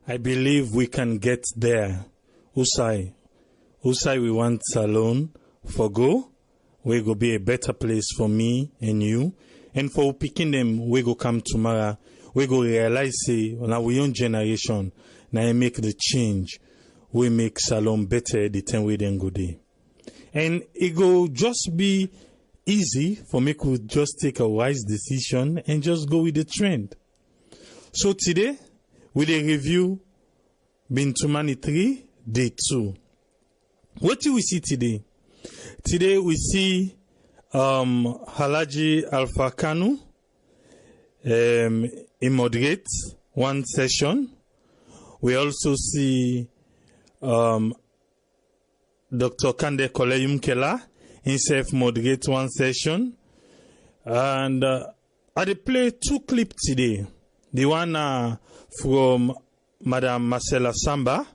I believe we can get there. Usai, we want salon for go. We go be a better place for me and you. And for picking them, we go come tomorrow. We go realize, say, now we young generation, now I make the change. We make salon better the time we then go there. And it go just be easy for me to just take a wise decision and just go with the trend. So today, we will review Bintumani 3, Day 2. What do we see today? Today we see Halaji Alpha Kanu moderate one session. We also see Dr. Kande Koleyum Kela himself moderate one session. And I play two clips today. The one from Madam Marcella Samba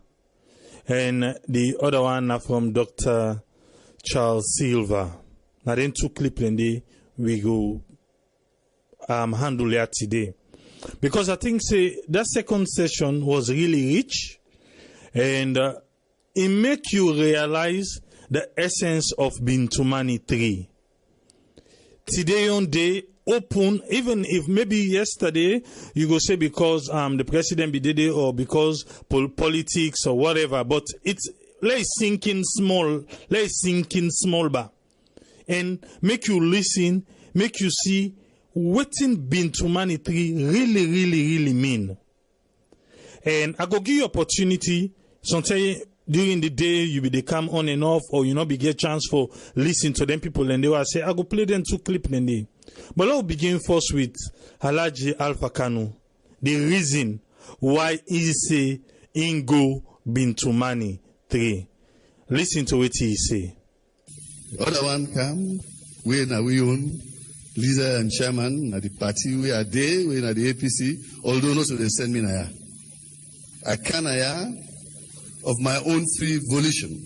and the other one from Dr. Charles Silva. Now then two clips and we go handle that today. Because I think that second session was really rich and it make you realize the essence of Bintumani 3. Today on day open, even if maybe yesterday you go say because the president be did it or because politics or whatever, but it's let's sinking small bar and make you listen, make you see what in Bintumani 3 really mean. And I go give you opportunity sometimes during the day you be they come on and off or you know be get chance for listen to them people and they will say I go play them two clip and they. But let's begin first with Halaji Alpha Kanu. The reason why he say Ingo Bintumani 3. Listen to what he say. The other one come, we own leader and chairman at the party, we are there, we are the APC, although not so they send me naya. I can of my own free volition.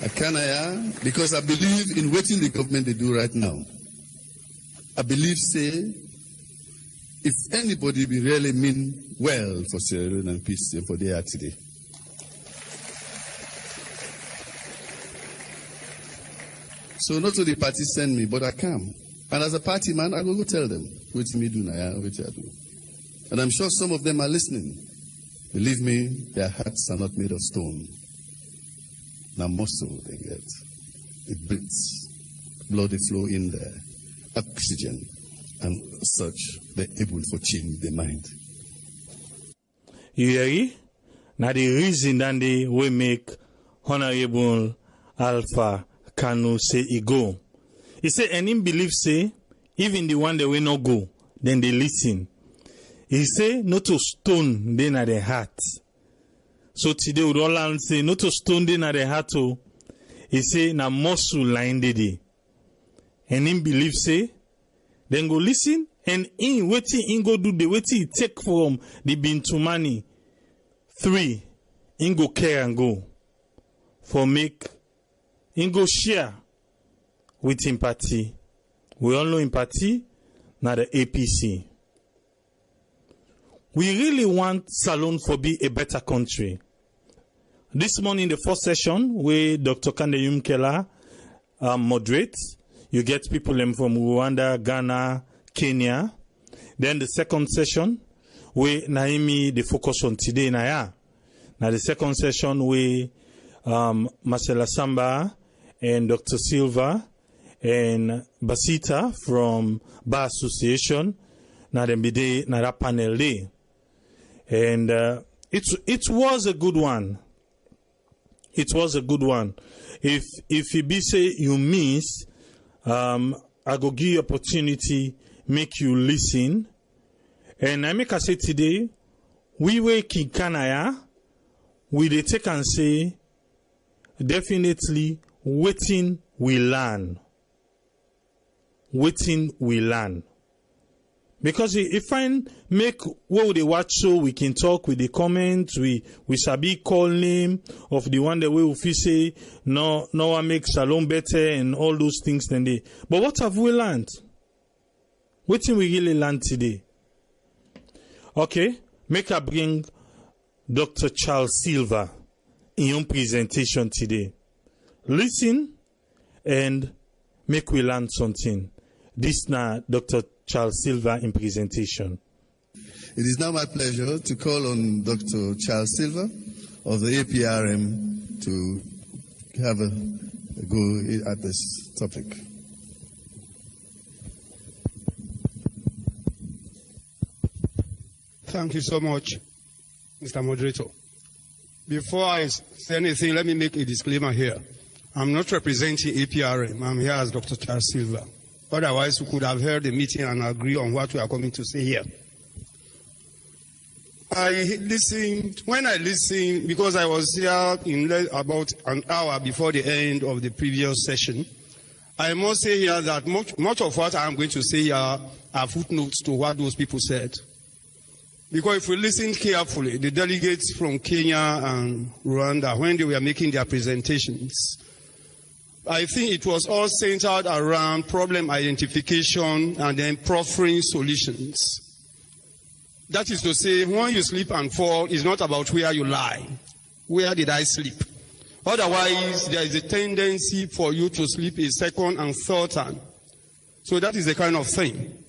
I can because I believe in what the government they do right now. I believe, say, if anybody be really mean well for Sierra Leone and peace and for they are today. So not only the party send me, but I come. And as a party man, I go tell them, what me do now, what I do. And I'm sure some of them are listening. Believe me, their hearts are not made of stone. Now muscle they get. It breathes. Blood they flow in there. Oxygen. And such, they're able to change their mind. You hear? Now the reason that they will make Honorable Alpha Kanu say he go. He say, and him believe say, even the one that will not go, then they listen. He say, not to stone then at the heart. So today with all I say, not to stone then at the heart. He say, na muscle line day. And him believe say, then go listen, and in waiting in go do the waiting take from the Bintumani 3, in go care and go for make in go share with empathy. We all know empathy, now the APC. We really want Salon for be a better country. This morning, the first session, where Dr. Kande Kela moderate, you get people from Rwanda, Ghana, Kenya. Then the second session, where Naimi, the focus on today, Now the second session, where Marcella Samba and Dr. Silva and Basita from Bar Association, now them be day, now that panel day. And it was a good one. It was a good one. If you be say you miss, I go give you opportunity, make you listen. And I make I say today, we wake in Kanaya, we they take and say, definitely waiting we learn. Waiting we learn. Because if I make what they watch so we can talk with the comments, we sabi call name of the one that we will say, no one makes Salon better and all those things then they. But what have we learned? What we really learn today? Okay, make I bring Dr. Charles Silva in your presentation today. Listen and make we learn something. This now Dr. Charles Silva in presentation. It is now my pleasure to call on Dr. Charles Silva of the APRM to have a go at this topic. Thank you so much, Mr. Moderator. Before I say anything, let me make a disclaimer here. I'm not representing APRM. I'm here as Dr. Charles Silva. Otherwise, we could have held the meeting and agree on what we are coming to say here. When I listened, because I was here in about an hour before the end of the previous session, I must say here that much of what I'm going to say here are footnotes to what those people said. Because if we listen carefully, the delegates from Kenya and Rwanda, when they were making their presentations, I think it was all centered around problem identification and then proffering solutions. That is to say, when you slip and fall, it's not about where you lie. Where did I sleep? Otherwise, there is a tendency for you to sleep a second and third time. So that is the kind of thing.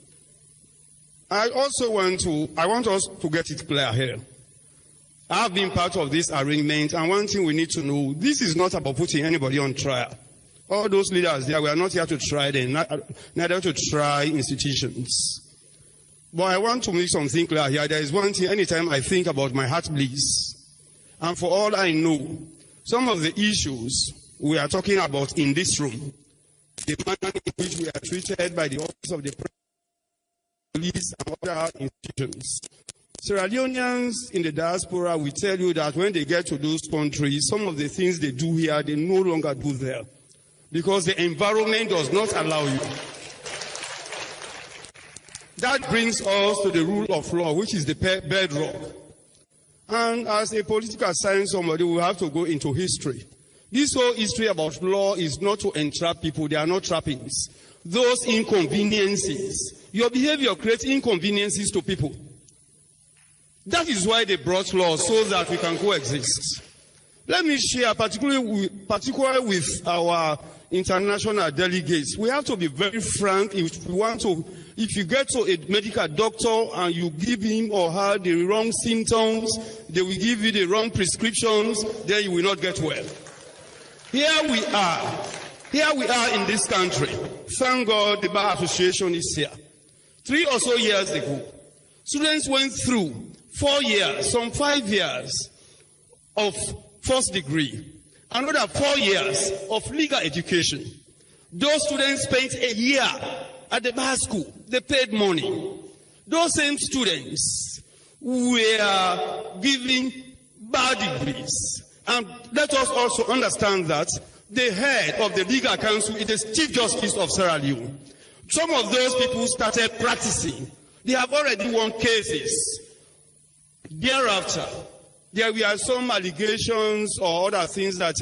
I want us to get it clear here. I have been part of this arrangement, and one thing we need to know, this is not about putting anybody on trial. All those leaders there, we are not here to try them, neither to try institutions. But I want to make something clear here. There is one thing, anytime I think about my heart bleeds. And for all I know, some of the issues we are talking about in this room, the manner in which we are treated by the office of the police and other institutions. Sierra Leoneans in the diaspora will tell you that when they get to those countries, some of the things they do here, they no longer do there. Because the environment does not allow you. That brings us to the rule of law, which is the bedrock. And as a political science somebody, we have to go into history. This whole history about law is not to entrap people. They are not trappings. Those inconveniences, your behavior creates inconveniences to people. That is why they brought law, so that we can coexist. Let me share, particularly with our international delegates. We have to be very frank if you get to a medical doctor and you give him or her the wrong symptoms, they will give you the wrong prescriptions, then you will not get well. Here we are in this country. Thank God the Bar Association is here. 3 or so years ago, students went through 4 years, some 5 years of first degree, another 4 years of legal education. Those students spent a year at the bar school. They paid money. Those same students were given bar degrees. And let us also understand that the head of the legal council is the Chief Justice of Sierra Leone. Some of those people started practicing. They have already won cases. Thereafter, there were some allegations or other things that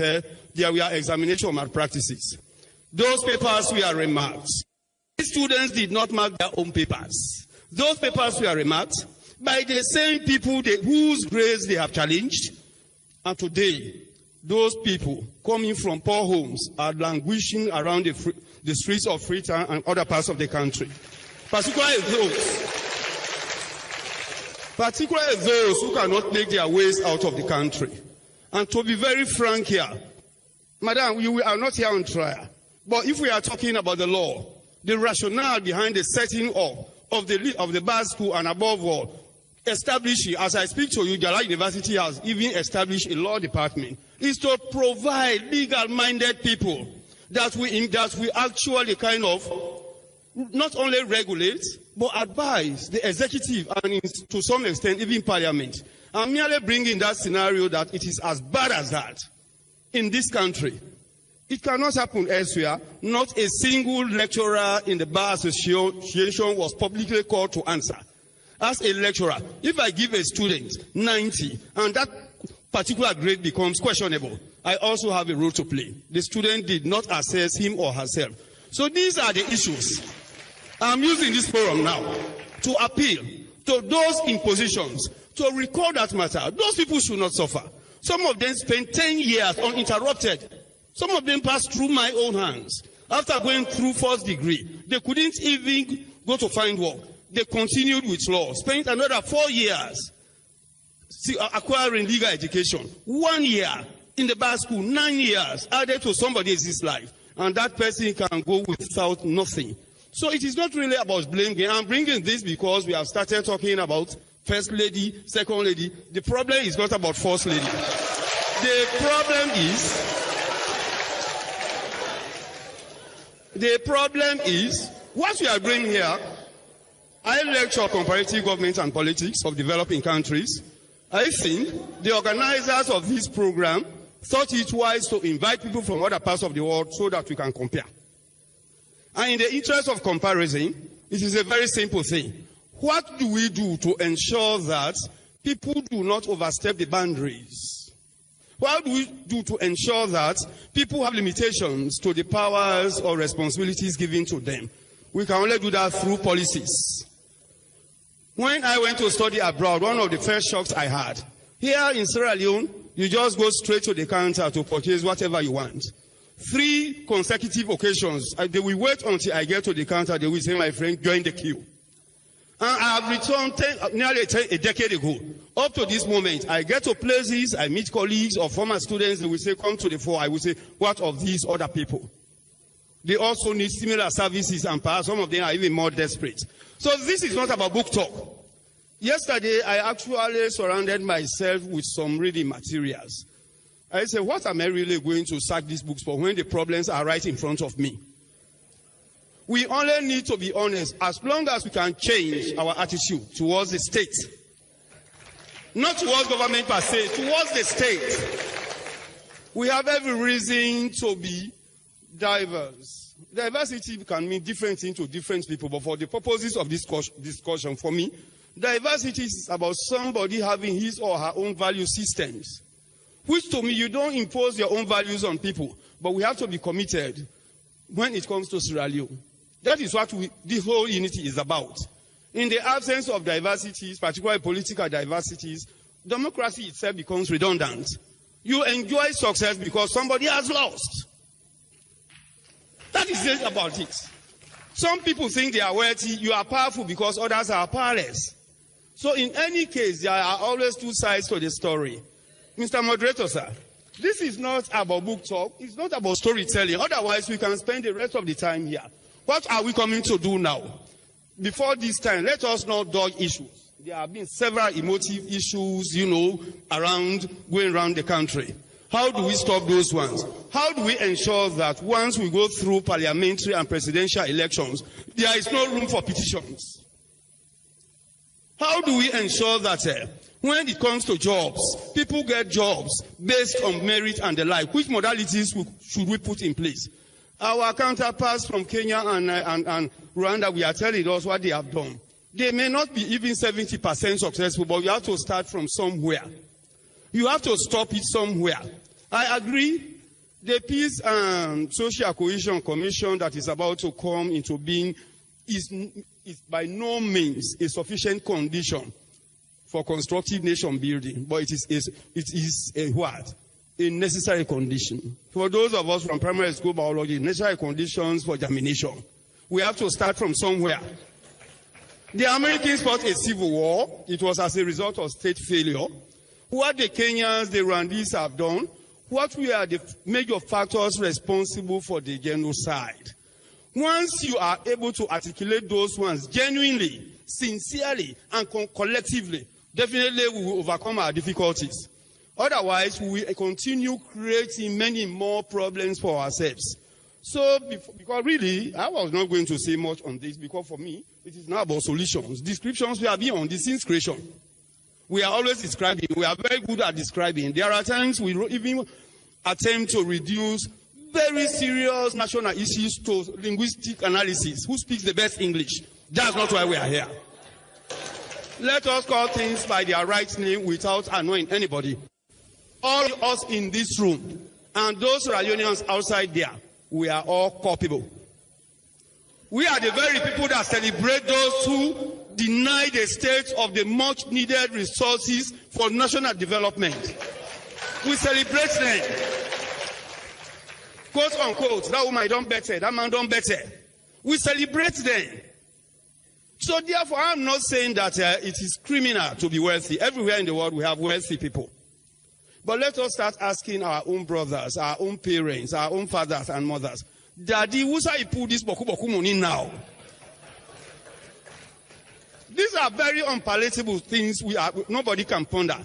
there were examination malpractices. Those papers were remarked. These students did not mark their own papers. Those papers were remarked by the same people whose grades they have challenged. And today, those people coming from poor homes are languishing around the streets of Freetown and other parts of the country. Particularly those who cannot make their ways out of the country. And to be very frank here, Madam, we are not here on trial. But if we are talking about the law, the rationale behind the setting up of the bar school and above all, establishing, as I speak to you, Jala University has even established a law department, is to provide legal-minded people that we actually kind of not only regulate, but advise the executive and to some extent even parliament. I'm merely bringing that scenario that it is as bad as that in this country. It cannot happen elsewhere. Not a single lecturer in the Bar Association was publicly called to answer. As a lecturer, if I give a student 90 and that particular grade becomes questionable, I also have a role to play. The student did not assess him or herself. So these are the issues. I'm using this forum now to appeal to those in positions to record that matter. Those people should not suffer. Some of them spent 10 years uninterrupted. Some of them passed through my own hands. After going through first degree, they couldn't even go to find work. They continued with law, spent another 4 years acquiring legal education. 1 year in the bar school, 9 years added to somebody else's life. And that person can go without nothing. So it is not really about blame game. I'm bringing this because we have started talking about first lady, second lady. The problem is not about first lady. The problem is what we are doing here. I lecture comparative government and politics of developing countries. I think the organizers of this program thought it wise to invite people from other parts of the world so that we can compare. And in the interest of comparison, it is a very simple thing. What do we do to ensure that people do not overstep the boundaries? What do we do to ensure that people have limitations to the powers or responsibilities given to them? We can only do that through policies. When I went to study abroad, one of the first shocks I had, here in Sierra Leone, you just go straight to the counter to purchase whatever you want. 3 consecutive occasions, they will wait until I get to the counter. They will say, my friend, join the queue. And I have returned nearly a decade ago. Up to this moment, I get to places, I meet colleagues or former students. They will say, come to the fore. I will say, what of these other people? They also need similar services, and perhaps some of them are even more desperate. So this is not about book talk. Yesterday, I actually surrounded myself with some reading materials. I said, what am I really going to sack these books for when the problems are right in front of me? We only need to be honest as long as we can change our attitude towards the state. Not towards government per se, towards the state. We have every reason to be diverse. Diversity can mean different things to different people, but for the purposes of this discussion, for me, diversity is about somebody having his or her own value systems. Which to me, you don't impose your own values on people, but we have to be committed when it comes to Sierra Leone. That is what the whole unity is about. In the absence of diversities, particularly political diversities, democracy itself becomes redundant. You enjoy success because somebody has lost. That is it about it. Some people think they are wealthy. You are powerful because others are powerless. So in any case, there are always 2 sides to the story. Mr. Moderator, sir, this is not about book talk. It's not about storytelling. Otherwise, we can spend the rest of the time here. What are we coming to do now? Before this time, let us not dodge issues. There have been several emotive issues, going around the country. How do we stop those ones? How do we ensure that once we go through parliamentary and presidential elections, there is no room for petitions? How do we ensure that when it comes to jobs, people get jobs based on merit and the like? Which modalities should we put in place? Our counterparts from Kenya and Rwanda, we are telling us what they have done. They may not be even 70% successful, but you have to start from somewhere. You have to stop it somewhere. I agree. The Peace and Social Cohesion Commission that is about to come into being is by no means a sufficient condition for constructive nation building, but it is a what? A necessary condition. For those of us from primary school biology, necessary conditions for germination. We have to start from somewhere. The Americans fought a civil war. It was as a result of state failure. What the Kenyans, the Rwandese have done, what were the major factors responsible for the genocide? Once you are able to articulate those ones genuinely, sincerely, and collectively, definitely we will overcome our difficulties. Otherwise, we will continue creating many more problems for ourselves. So, because really, I was not going to say much on this, because for me, it is not about solutions. Descriptions we have been on this since creation. We are always describing. We are very good at describing. There are times we even attempt to reduce very serious national issues to linguistic analysis. Who speaks the best English? That's not why we are here. Let us call things by their right name without annoying anybody. All of us in this room and those Sierra Leoneans outside there, we are all culpable. We are the very people that celebrate those who deny the state of the much needed resources for national development. We celebrate them. Quote unquote, that woman don't better, that man don't better. We celebrate them. So therefore, I'm not saying that it is criminal to be wealthy. Everywhere in the world we have wealthy people. But let us start asking our own brothers, our own parents, our own fathers and mothers, Daddy, who's I put this boku money now? These are very unpalatable things nobody can ponder.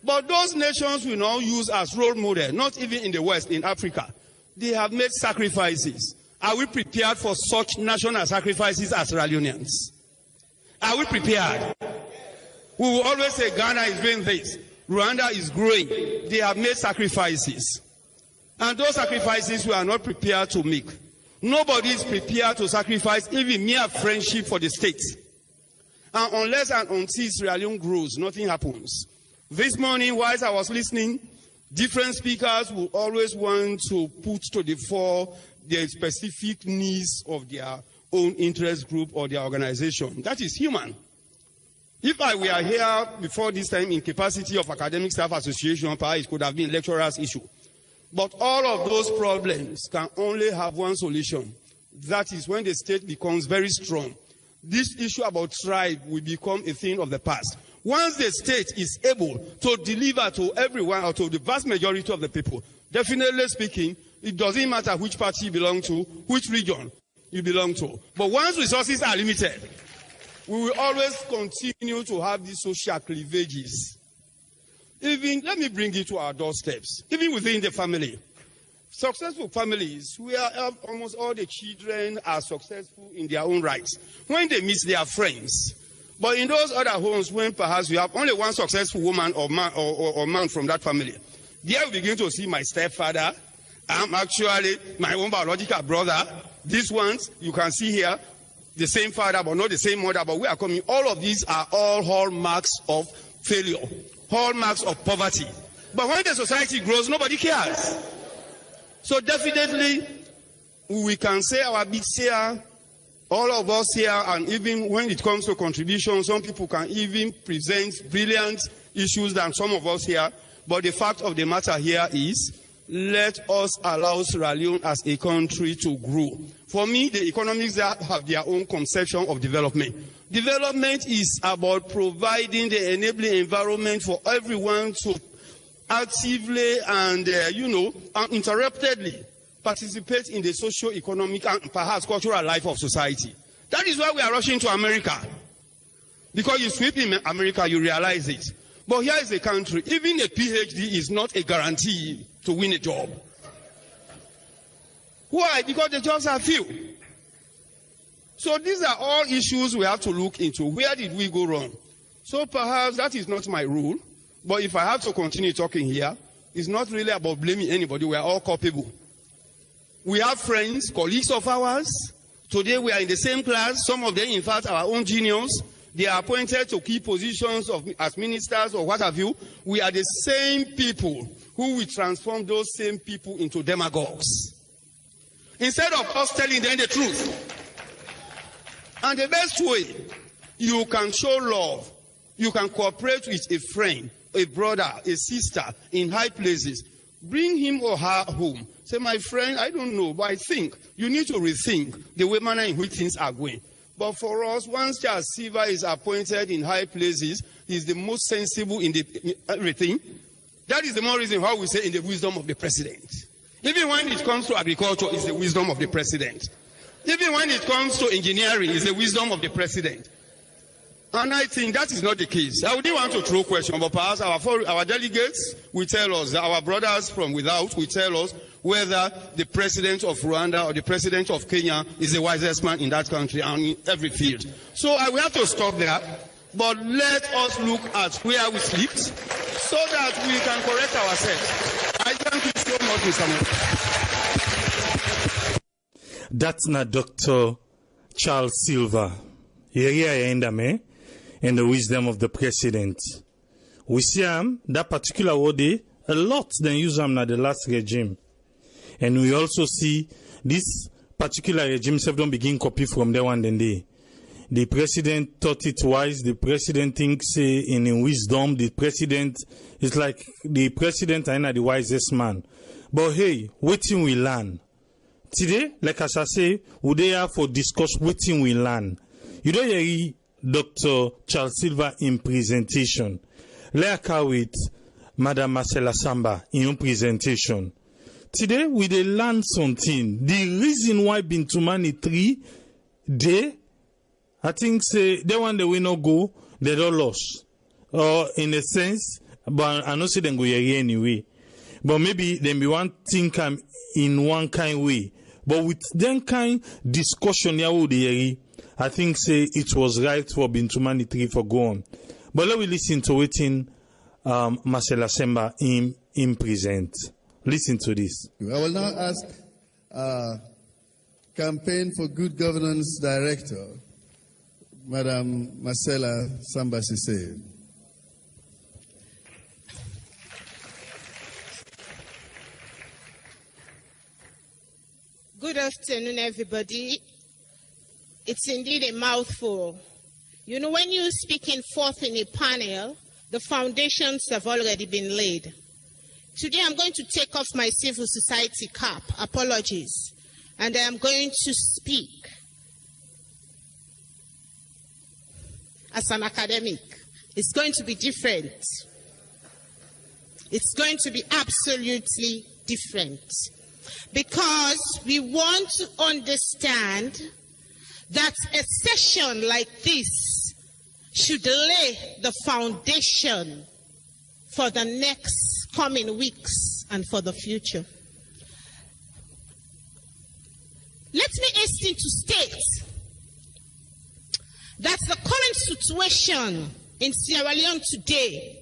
But those nations we now use as role model, not even in the West, in Africa, they have made sacrifices. Are we prepared for such national sacrifices as Sierra Leoneans? Are we prepared? We will always say Ghana is doing this, Rwanda is growing. They have made sacrifices. And those sacrifices we are not prepared to make. Nobody is prepared to sacrifice even mere friendship for the state. And unless and until Sierra Leone grows, nothing happens. This morning, whilst I was listening, different speakers will always want to put to the fore the specific needs of their own interest group or their organization. That is human. If I were here before this time in capacity of Academic Staff Association, perhaps it could have been lecturer's issue. But all of those problems can only have one solution. That is when the state becomes very strong. This issue about tribe will become a thing of the past. Once the state is able to deliver to everyone or to the vast majority of the people, definitely speaking, it doesn't matter which party you belong to, which region you belong to. But once resources are limited, we will always continue to have these social cleavages. Even, let me bring it to our doorsteps, even within the family. Successful families, where almost all the children are successful in their own rights, when they meet their friends. But in those other homes, when perhaps we have only one successful woman or man from that family, there we begin to see my stepfather. I'm actually my own biological brother. These ones, you can see here, the same father, but not the same mother, but we are coming. All of these are all hallmarks of failure, hallmarks of poverty. But when the society grows, nobody cares. So definitely, we can say our bits here, all of us here, and even when it comes to contribution, some people can even present brilliant issues than some of us here. But the fact of the matter here is, let us allow Sierra Leone as a country to grow. For me, the economists have their own conception of development. Development is about providing the enabling environment for everyone to actively and, uninterruptedly participate in the socio-economic and perhaps cultural life of society. That is why we are rushing to America. Because you sweep in America, you realize it. But here is a country, even a PhD is not a guarantee to win a job. Why? Because the jobs are few. So these are all issues we have to look into. Where did we go wrong? So perhaps that is not my rule. But if I have to continue talking here, it's not really about blaming anybody. We are all culpable. We have friends, colleagues of ours. Today we are in the same class. Some of them, in fact, our own genius. They are appointed to key positions as ministers or what have you. We are the same people who will transform those same people into demagogues. Instead of us telling them the truth. And the best way you can show love, you can cooperate with a friend, a brother, a sister in high places. Bring him or her home. Say, my friend, I don't know, but I think you need to rethink the manner in which things are going. But for us, once Charles Silva is appointed in high places, he's the most sensible in everything. That is the more reason why we say in the wisdom of the president. Even when it comes to agriculture, it's the wisdom of the president. Even when it comes to engineering, it's the wisdom of the president. And I think that is not the case. I wouldn't want to throw questions, but perhaps our delegates will tell us, our brothers from without will tell us whether the president of Rwanda or the president of Kenya is the wisest man in that country and in every field. So I will have to stop there, but let us look at where we slipped so that we can correct ourselves. I thank you so much, Mr. Mayor. That's not Dr. Charles Silva. Here in the wisdom of the president. We see that particular word a lot than use in the last regime. And we also see this particular regime don't begin copy from there one then they. The president thought it wise. The president thinks in wisdom. The president is like the president ain't the wisest man. But hey, waiting we learn. Today, like as I say, we there for discuss waiting we learn. You don't hear Dr. Charles Silva in presentation. Like with Madam Marcella Samba in presentation. Today, we dey learn something. The reason why Bintumani 3 day, I think say they one that we no go, they don't lose. Or in a sense, but I know say them go here anyway. But maybe they be one think in one kind way. But with them kind discussion here, I think say it was right for Bintumani 3 for go on. But let we listen to it in Marcella Samba in present. Listen to this. I will now ask Campaign for Good Governance Director, Madam Marcella Samba. Good afternoon, everybody. It's indeed a mouthful. You know, when you're speaking forth in a panel, the foundations have already been laid. Today, I'm going to take off my civil society cap. Apologies. And I am going to speak as an academic. It's going to be different. It's going to be absolutely different. Because we want to understand that a session like this should lay the foundation for the next coming weeks and for the future. Let me hasten to state that the current situation in Sierra Leone today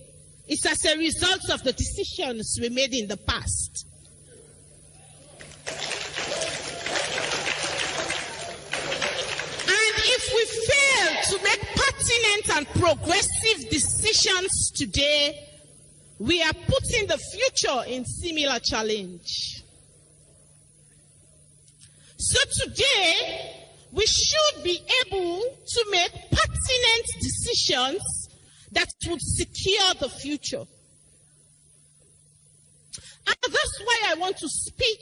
is as a result of the decisions we made in the past. And if we fail to make pertinent and progressive decisions today, we are putting the future in similar challenge. So today, we should be able to make pertinent decisions that would secure the future. And that's why I want to speak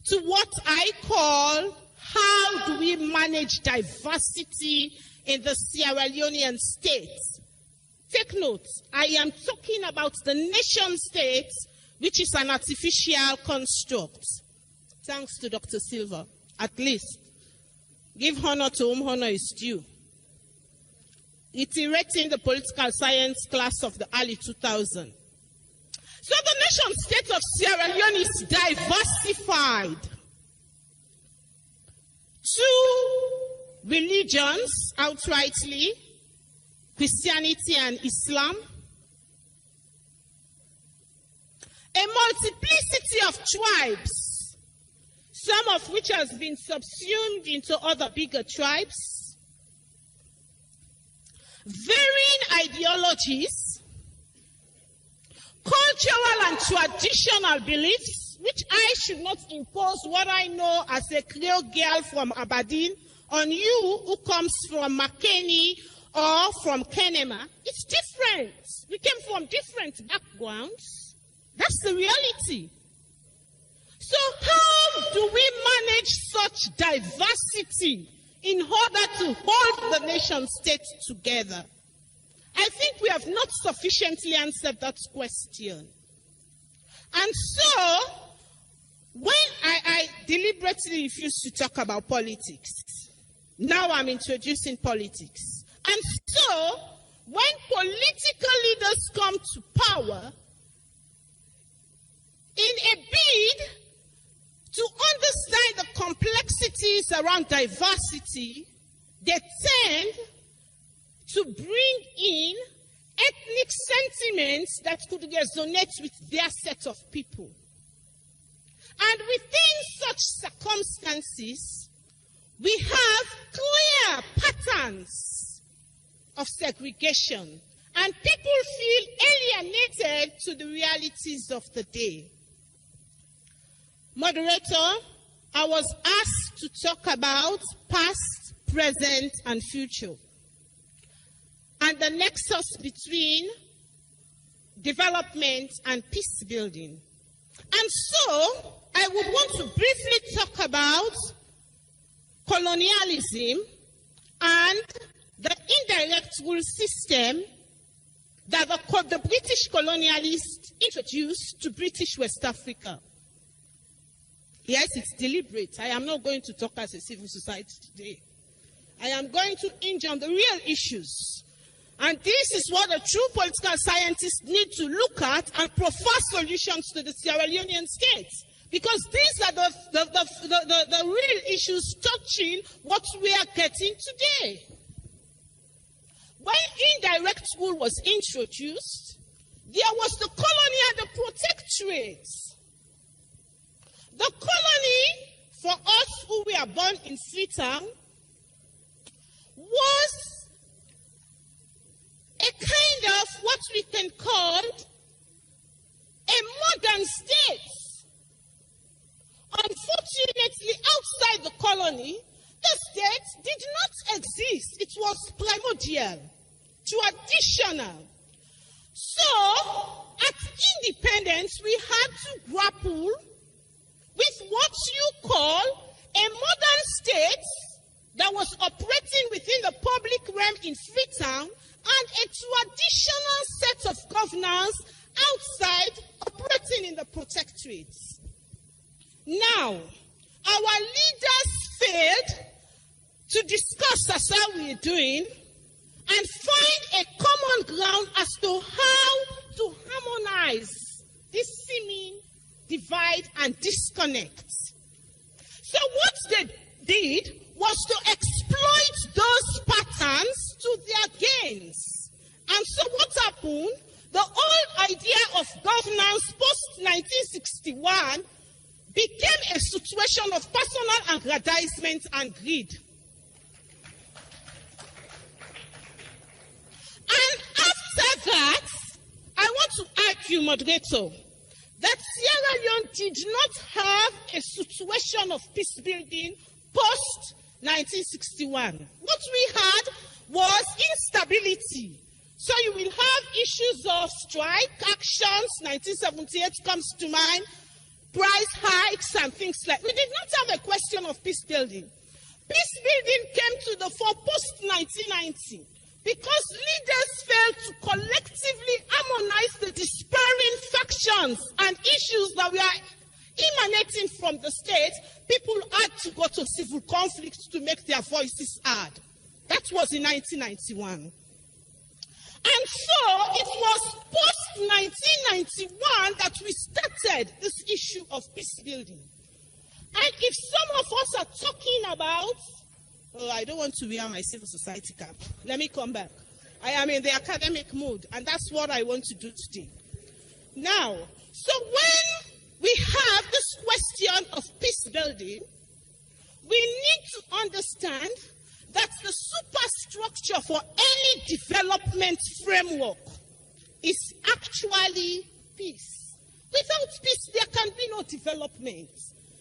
to what I call, how do we manage diversity in the Sierra Leonean state? Take note, I am talking about the nation state, which is an artificial construct. Thanks to Dr. Silva, at least. Give honor to whom honor is due. Iterating the political science class of the early 2000s. So the nation state of Sierra Leone is diversified. 2 religions outrightly, Christianity and Islam. A multiplicity of tribes, some of which has been subsumed into other bigger tribes. Varying ideologies, cultural and traditional beliefs, which I should not impose what I know as a Creole girl from Aberdeen on you who comes from Makeni or from Kenema. It's different. We came from different backgrounds. That's the reality. So how do we manage such diversity in order to hold the nation state together? I think we have not sufficiently answered that question. And so, when I deliberately refuse to talk about politics, now I'm introducing politics. And so, when political leaders come to power, in a bid to understand the complexities around diversity, they tend to bring in ethnic sentiments that could resonate with their set of people. And within such circumstances, we have clear patterns of segregation, and people feel alienated to the realities of the day. Moderator, I was asked to talk about past, present, and future, and the nexus between development and peace building. And so, I would want to briefly talk about colonialism and the indirect rule system that the British colonialists introduced to British West Africa. Yes, it's deliberate. I am not going to talk as a civil society today. I am going to hinge on the real issues. And this is what the true political scientists need to look at and proffer solutions to the Sierra Leonean state. Because these are the real issues touching what we are getting today. When indirect rule was introduced, there was the colony and the protectorate. The colony, for us who were born in Freetown, was a kind of what we can call a modern state. Unfortunately, outside the colony, the state did not exist. It was primordial, traditional. So, at independence, we had to grapple with what you call a modern state that was operating within the public realm in Freetown and a traditional set of governance outside operating in the protectorate. Now, our leaders failed to discuss as how we are doing and find a common ground as to how to harmonize this seeming divide and disconnect. So what they did was to exploit those patterns to their gains. And so what happened? The whole idea of governance post-1961 became a situation of personal aggrandizement and greed. And after that, I want to argue, moderator, that Sierra Leone did not have a situation of peace building post-1961. What we had was instability. So you will have issues of strike actions, 1978 comes to mind, price hikes and things like that. We did not have a question of peace building. Peace building came to the fore post-1990 because leaders failed to collectively harmonize the despairing factions and issues that were emanating from the state. People had to go to civil conflict to make their voices heard. That was in 1991. And so it was post-1991 that we started this issue of peace building. And if some of us are talking about, oh, I don't want to wear my civil society cap. Let me come back. I am in the academic mood, and that's what I want to do today. Now, so when we have this question of peace building, we need to understand that the superstructure for any development framework is actually peace. Without peace, there can be no development.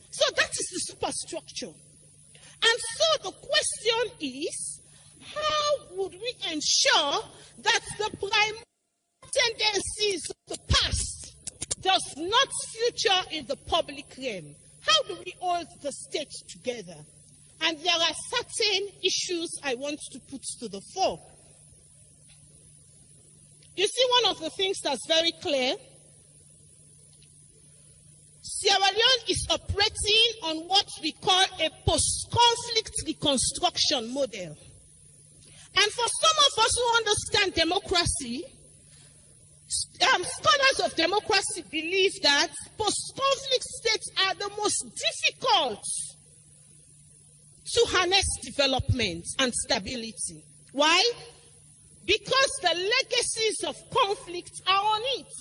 So that is the superstructure. And so the question is, how would we ensure that the primary tendencies of the past does not feature in the public realm? How do we hold the state together? And there are certain issues I want to put to the fore. You see, one of the things that's very clear, Sierra Leone is operating on what we call a post-conflict reconstruction model. And for some of us who understand democracy, scholars of democracy believe that post-conflict states are the most difficult to harness development and stability. Why? Because the legacies of conflict are on it.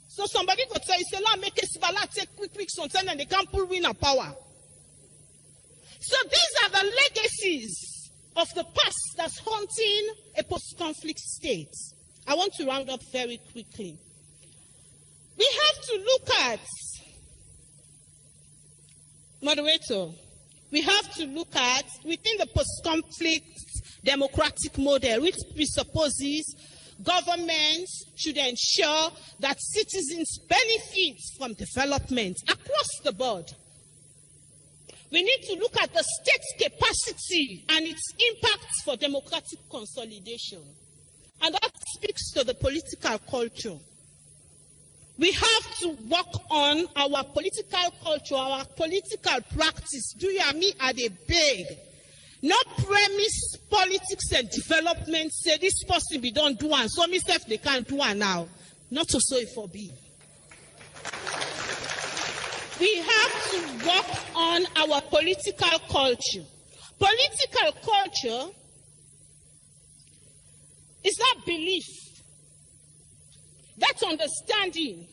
So somebody could say, make a take quick something and they can't pull winner power. So these are the legacies of the past that's haunting a post-conflict state. I want to round up very quickly. We have to look at Moderator, we have to look at, within the post-conflict democratic model, which presupposes governments should ensure that citizens benefit from development across the board. We need to look at the state's capacity and its impacts for democratic consolidation. And that speaks to the political culture. We have to work on our political culture, our political practice. Do you and me are they big? No premise politics and development say this person be don't do one, so myself they can't do one now. Not to so it for be. We have to work on our political culture. Political culture is that belief, that understanding,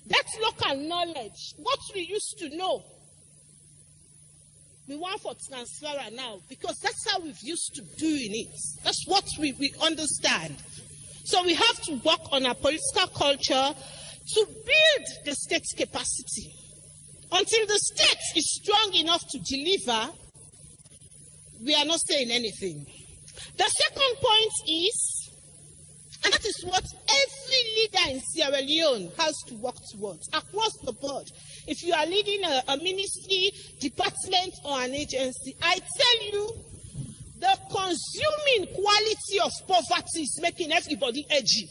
that local knowledge, what we used to know. We want for transfer now because that's how we've used to doing it. That's what we understand. So we have to work on our political culture to build the state's capacity. Until the state is strong enough to deliver, we are not saying anything. The second point is, and that is what every leader in Sierra Leone has to work towards, across the board. If you are leading a ministry, department, or an agency, I tell you, the consuming quality of poverty is making everybody edgy.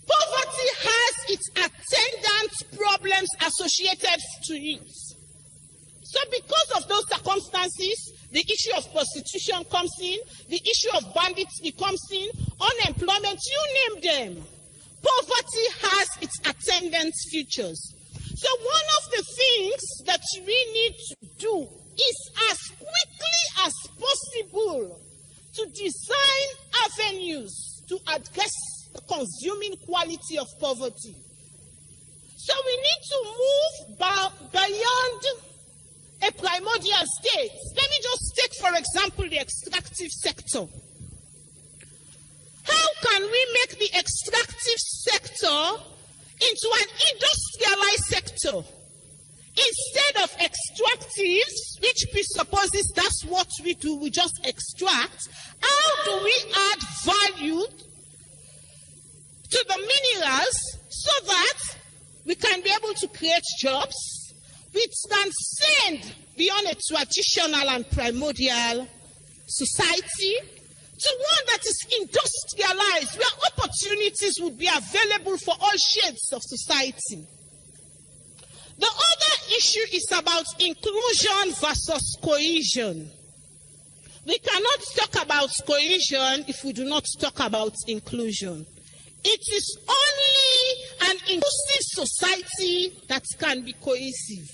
Poverty has its attendant problems associated to it. So because of those circumstances, the issue of prostitution comes in, the issue of banditry comes in, unemployment, you name them. Poverty has its attendant features. So one of the things that we need to do is as quickly as possible to design avenues to address the consuming quality of poverty. So we need to move beyond a primordial state. Let me just take, for example, the extractive sector. How can we make the extractive sector into an industrialized sector? Instead of extractives, which presupposes that's what we do, we just extract, how do we add value to the minerals so that we can be able to create jobs which transcend beyond a traditional and primordial society to one that is industrialized, where opportunities would be available for all shades of society? The other issue is about inclusion versus cohesion. We cannot talk about cohesion if we do not talk about inclusion. It is only an inclusive society that can be cohesive.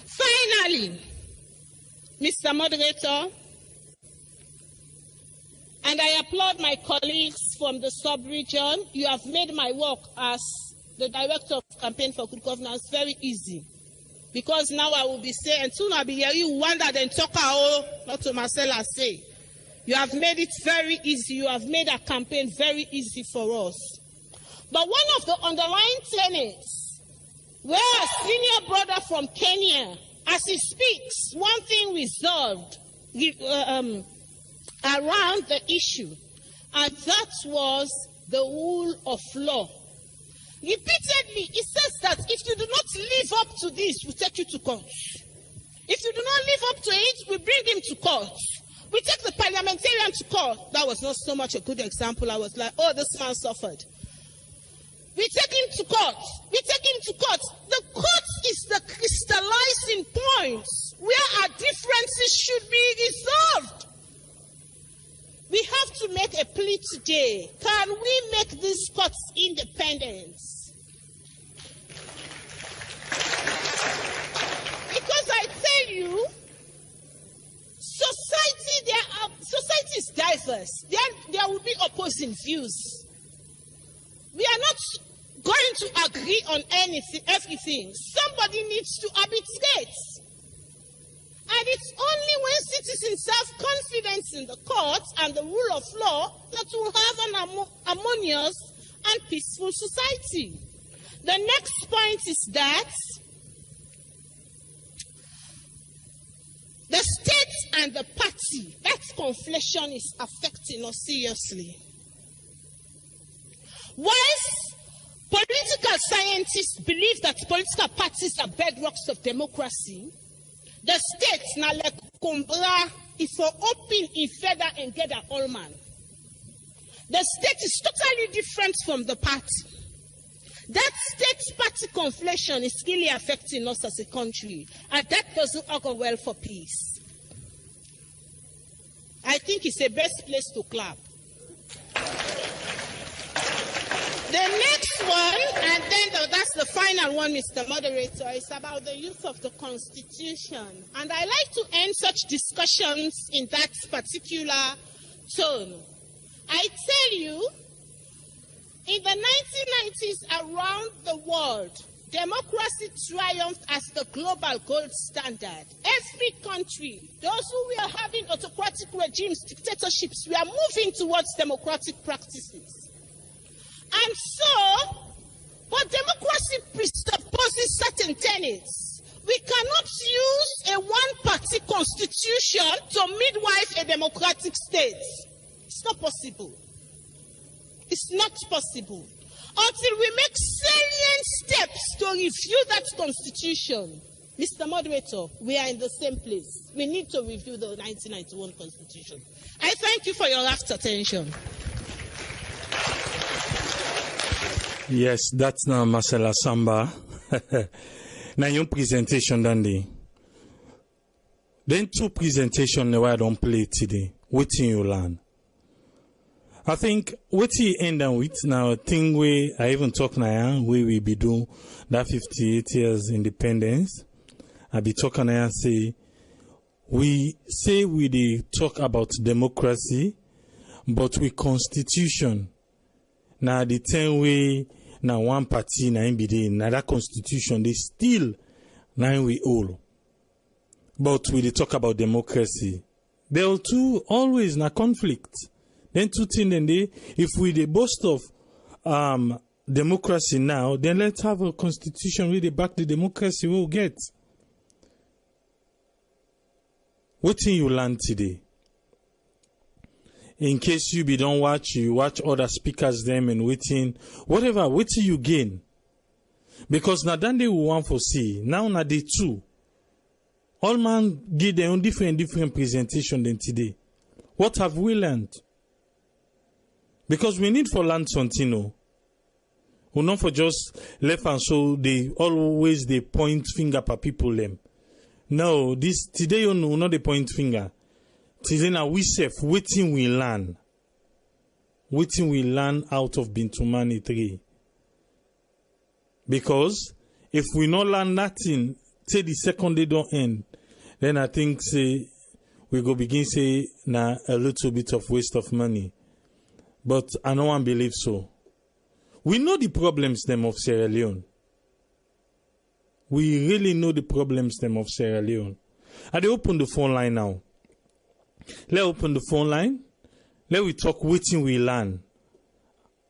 Finally, Mr. Moderator, and I applaud my colleagues from the sub-region, you have made my work as the Director of Campaign for Good Governance very easy. Because now I will be saying, and soon I'll be hearing you wonder then talk not to Marcella say. You have made it very easy. You have made a campaign very easy for us. But one of the underlying tenets, where a senior brother from Kenya, as he speaks, one thing resolved around the issue, and that was the rule of law. Repeatedly, he says that if you do not live up to this, we take you to court. If you do not live up to it, we bring him to court. We take the parliamentarian to court. That was not so much a good example. I was like, oh, this man suffered. We take him to court. We take him to court. The court is the crystallizing point where our differences should be resolved. We have to make a plea today. Can we make these courts independent? Because I tell you, society is diverse. There will be opposing views. We are not going to agree on everything. Somebody needs to arbitrate. And it's only when citizens have confidence in the courts and the rule of law that we'll have an harmonious and peaceful society. The next point is that the state and the party, that conflation is affecting us seriously. Whilst political scientists believe that political parties are bedrocks of democracy, the state, na like Kumbra, is for open in feather and get an all man. The state is totally different from the party. That state-party conflation is really affecting us as a country, and that doesn't augur well for peace. I think it's the best place to clap. The next one, and then that's the final one, Mr. Moderator, is about the use of the Constitution. And I like to end such discussions in that particular tone. I tell you, in the 1990s around the world, democracy triumphed as the global gold standard. Every country, those who were having autocratic regimes, dictatorships, we are moving towards democratic practices. And so, but democracy presupposes certain tenets. We cannot use a one-party constitution to midwife a democratic state. It's not possible. It's not possible. Until we make salient steps to review that constitution. Mr. Moderator, we are in the same place. We need to review the 1991 constitution. I thank you for your rapt attention. Yes, that's now Marcella Samba. Now your presentation, Dandy. Then two presentations where I don't play today. Waiting you learn. I think what you end up with now, thing we I even talk now, where we be doing that 58 years independence. I be talking now say we talk about democracy, but we constitution. Now the 10 way now one party na MBD now that constitution they still now we all. But we talk about democracy. There are two always na conflict. Then two things then they if we the boast of democracy now, then let's have a constitution really back the democracy we'll get. What thing you learn today? In case you be don't watch, you watch other speakers them and waiting, whatever, what you gain. Because now then they will want for see, now na day two. All man give their own different presentation than today. What have we learned? Because we need for learn something, no. We not for just left and so they always they point finger at people them. No, this today you know not the point finger. Today now we say waiting we learn. Waiting we learn out of Bintumani 3. Because if we not learn nothing, say the second day don't end, then I think say we go begin say na a little bit of waste of money. But I no one believe so. We know the problems them of Sierra Leone. We really know the problems them of Sierra Leone. I dey open the phone line now. Let's open the phone line. Let we talk waiting we learn.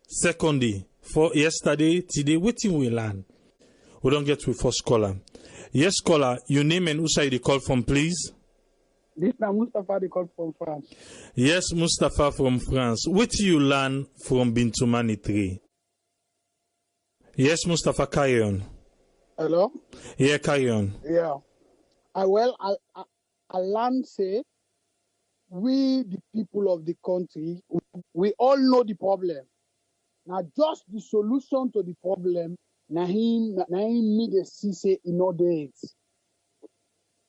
Secondly, for yesterday, today, waiting we learn. We don't get with first caller. Yes, caller, your name and who side you call from, please? This is Mustafa, they call from France. Yes, Mustafa from France. What do you learn from Bintumani 3? Yes, Mustafa, carry on. Hello? Yeah, carry on. Yeah. I learned say, we, the people of the country, we all know the problem. Now, just the solution to the problem, now him need a say in all days.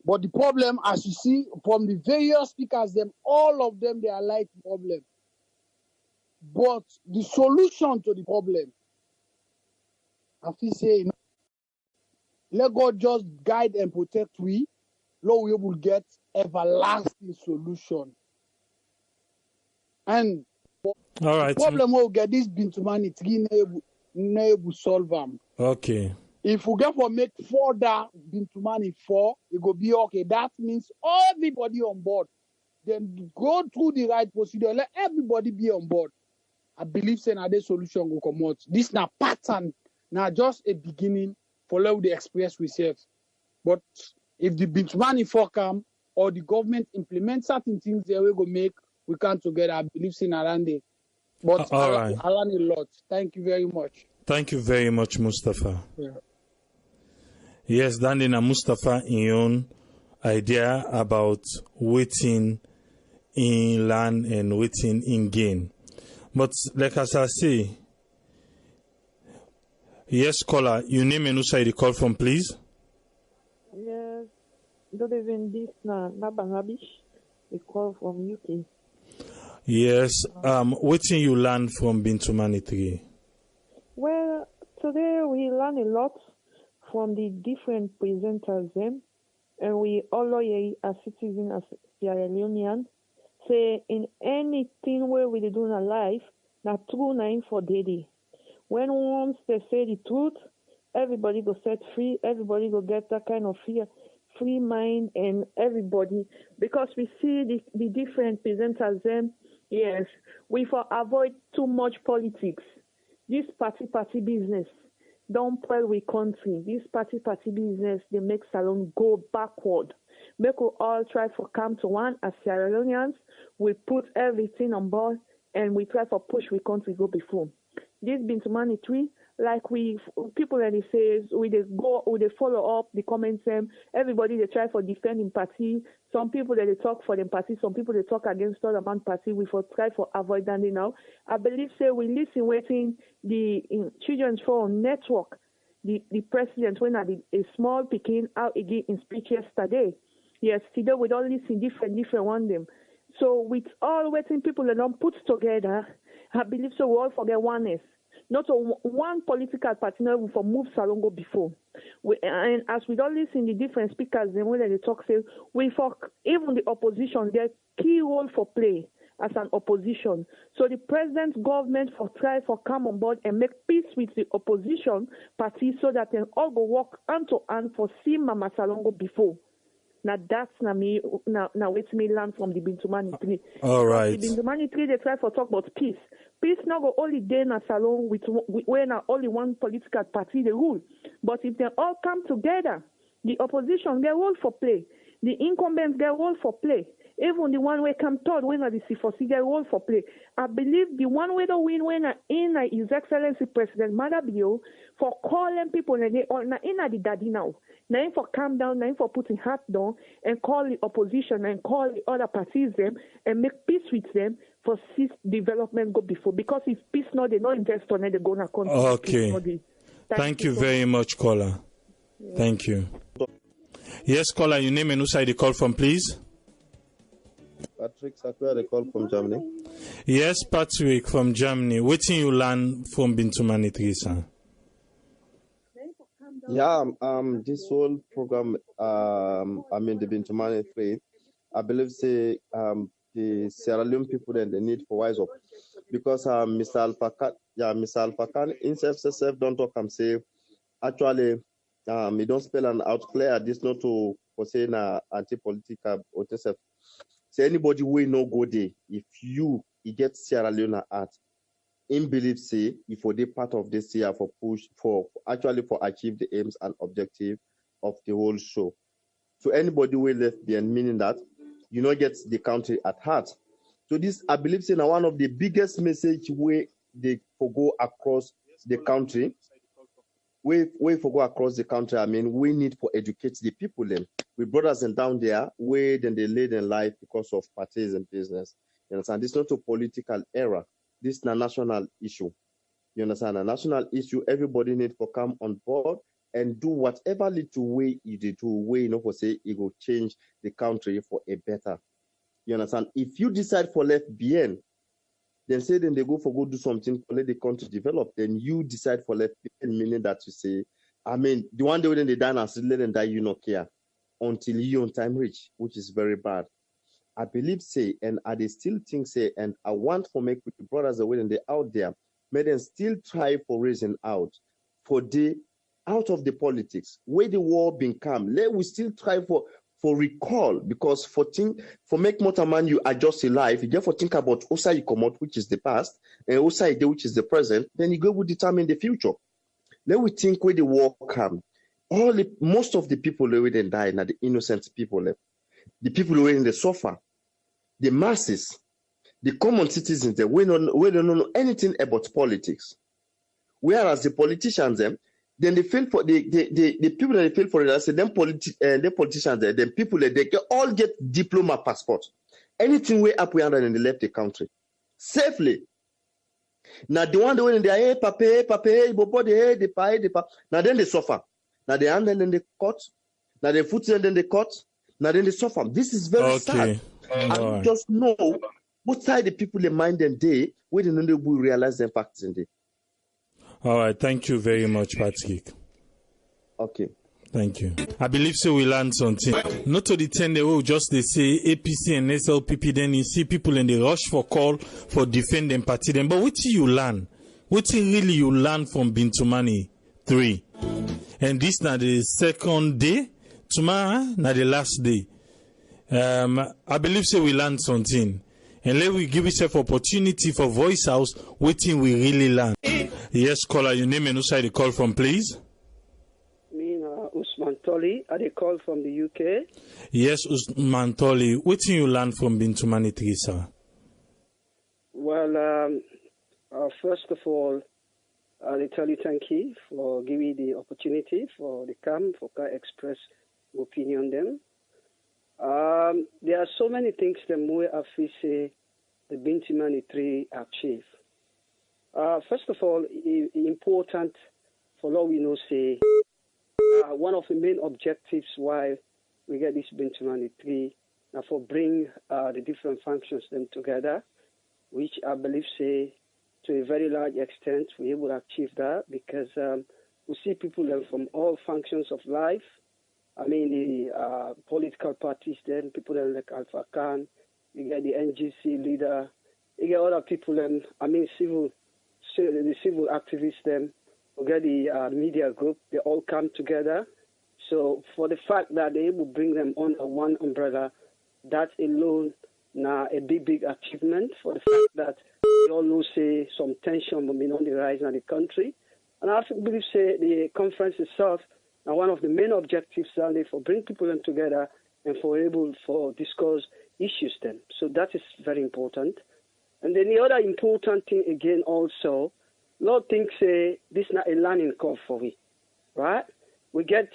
But the problem, as you see, from the various speakers, all of them, they are like problem. But the solution to the problem, I feel say, let God just guide and protect we, Lord, we will get everlasting solution. And all right, the problem we'll get this Bintumani 3 never solve them. Okay. If we get for make further Bintumani 4, it go be okay. That means everybody on board. Then go through the right procedure. Let everybody be on board. I believe saying that this solution will come out. This na pattern. Now just a beginning. Follow the express research. But if the Bintumani 4 come or the government implement certain things there we go make, we come together. I believe saying around there. But All I right. learn a lot. Thank you very much. Thank you very much, Mustafa. Yeah. Yes, Dandina Mustafa in your own idea about waiting in land and waiting in gain. But like as I say, yes, caller, your name and who side you call from, please? Yes, good evening. This na Bangladesh. We call from UK. Yes, waiting you learn from Bintumani 3. Well, today we learn a lot from the different presenters them, and we all as citizens, as Sierra Leonean, say in anything where we do in our life, na true name for daily. When once they say the truth, everybody go set free, everybody go get that kind of free mind, and everybody, because we see the different presenters them, yes, we for avoid too much politics. This party business don't play with country. This party business, they make Salon go backward. Make we all try for come to one as Sierra Leoneans. We put everything on board and we try for push we country go before. This Bintumani 3, like we people that they say we they follow up the comments them. Everybody they try for defending party. Some people that they talk for them party. Some people they talk against other man party. We for try for avoid that now. I believe say we listen waiting the Children's Forum Network. The president when a small picking out again in speech yesterday. Yes, today we don't listen different one them. So with all waiting people that don't put together, I believe so we all forget oneness. Not one political party now for move Salongo before. And as we don't listen the different speakers, then when they talk, say we for even the opposition, their key role for play as an opposition. So the president's government for try for come on board and make peace with the opposition party so that they all go work hand to hand for see Mama Salongo before. Now that's me wait me learn from the Bintumani 3. All right. The Bintumani 3 they try for talk about peace. Peace not go only day in a salon with when only one political party they rule. But if they all come together, the opposition get role for play. The incumbents get role for play. Even the one way come third when the C4C get role for play. I believe the one way to win when in His Excellency President Madabio for calling people and they all in the daddy now. Now for calm down, now for putting hat down and call the opposition and call the other parties them and make peace with them for see development go before. Because if peace not, they don't invest on it, they go to country. Okay. Thank you very much, caller. Yeah. Thank you. Yes, caller, your name and who side you call from, please? Patrick Sakwe, they call from Germany. Yes, Patrick from Germany. What thing you learn from Bintumani 3, sir? Yeah, this whole program, the Bintumani 3, I believe say the Sierra Leone people then they need for wise up because Mr. Alpha Khan himself don't talk and say actually he don't spell and out clear this not to for say na anti-political or yourself. Say anybody will no go there if you get Sierra Leone at in believe say if for the part of this year for push for achieve the aims and objective of the whole show. So anybody will left behind, meaning that you know get the country at heart. So this I believe say now one of the biggest message where they go across the country. We go across the country. I mean, we need to educate the people then. We brothers and down there, where then they lay their life because of parties and business. You understand? This is not a political era. This is a national issue. You understand? A national issue. Everybody need to come on board and do whatever little way you do, way you know for say it will change the country for a better. You understand? If you decide for left behind, then say then they go do something to let the country develop. Then you decide for left behind, meaning that you say, I mean, the one day when they die and still let them die, you not care until you on time reach, which is very bad. I believe say, and I they still think say, and I want for make the brothers away and they out there, may them still try for raising out for the out of the politics, where the war been come. Let we still try for recall, because for make Motaman you adjust your life, you therefore think about Osa you come out, which is the past, and Osa which is the present, then you go will determine the future. Let we think where the war come. Most of the people who didn't die, now the innocent people left. The people who are in the suffer, the masses, the common citizens, we don't know anything about politics. Whereas the politicians, then they feel for the people that they feel for it. I say them the politicians, the people that they all get diploma passport. Anything way up we under and they left the country safely. Now the one doing they hey papa, they pay. Now then they suffer. Now they hand then they cut. Now they foot then they cut. Now then they suffer. This is very sad. I just know what side the people they mind them day where they know they will realize the facts in day. All right, thank you very much, Patrick. Okay. Thank you. I believe so we learned something. Not to the 10 they will just they say APC and SLPP, then you see people in the rush for call for defending party them. But what you learn? What really you learn from Bintumani 3? And this now the second day, tomorrow now the last day. I believe so we learned something. And let we give yourself opportunity for voice house, waiting we really learn. Yes, caller, your name and who side the call from, please? Usman Toli, I dey call from the UK. Yes, Usman Toli. What did you learn from Bintumani 3, sir? Well, first of all, I tell you thank you for giving the opportunity for the camp for express opinion them. There are so many things that we have to say the Bintumani 3 achieve. First of all, important for all we know say. One of the main objectives why we get this Bintumani 3 now for bring the different functions them together, which I believe say to a very large extent we able to achieve that because we see people from all functions of life. I mean the political parties then people like Alpha Khan, you get the NGC leader, you get other people the civil activists them. We get the media group, they all come together. So for the fact that they will bring them under one umbrella, that alone now a big achievement for the fact that we all know say some tension will be on the rise in the country. And I believe say the conference itself now one of the main objectives are for bring people in together and for able for discuss issues then. So that is very important. And then the other important thing again also, Lord thinks this is not a learning curve for we, right? We get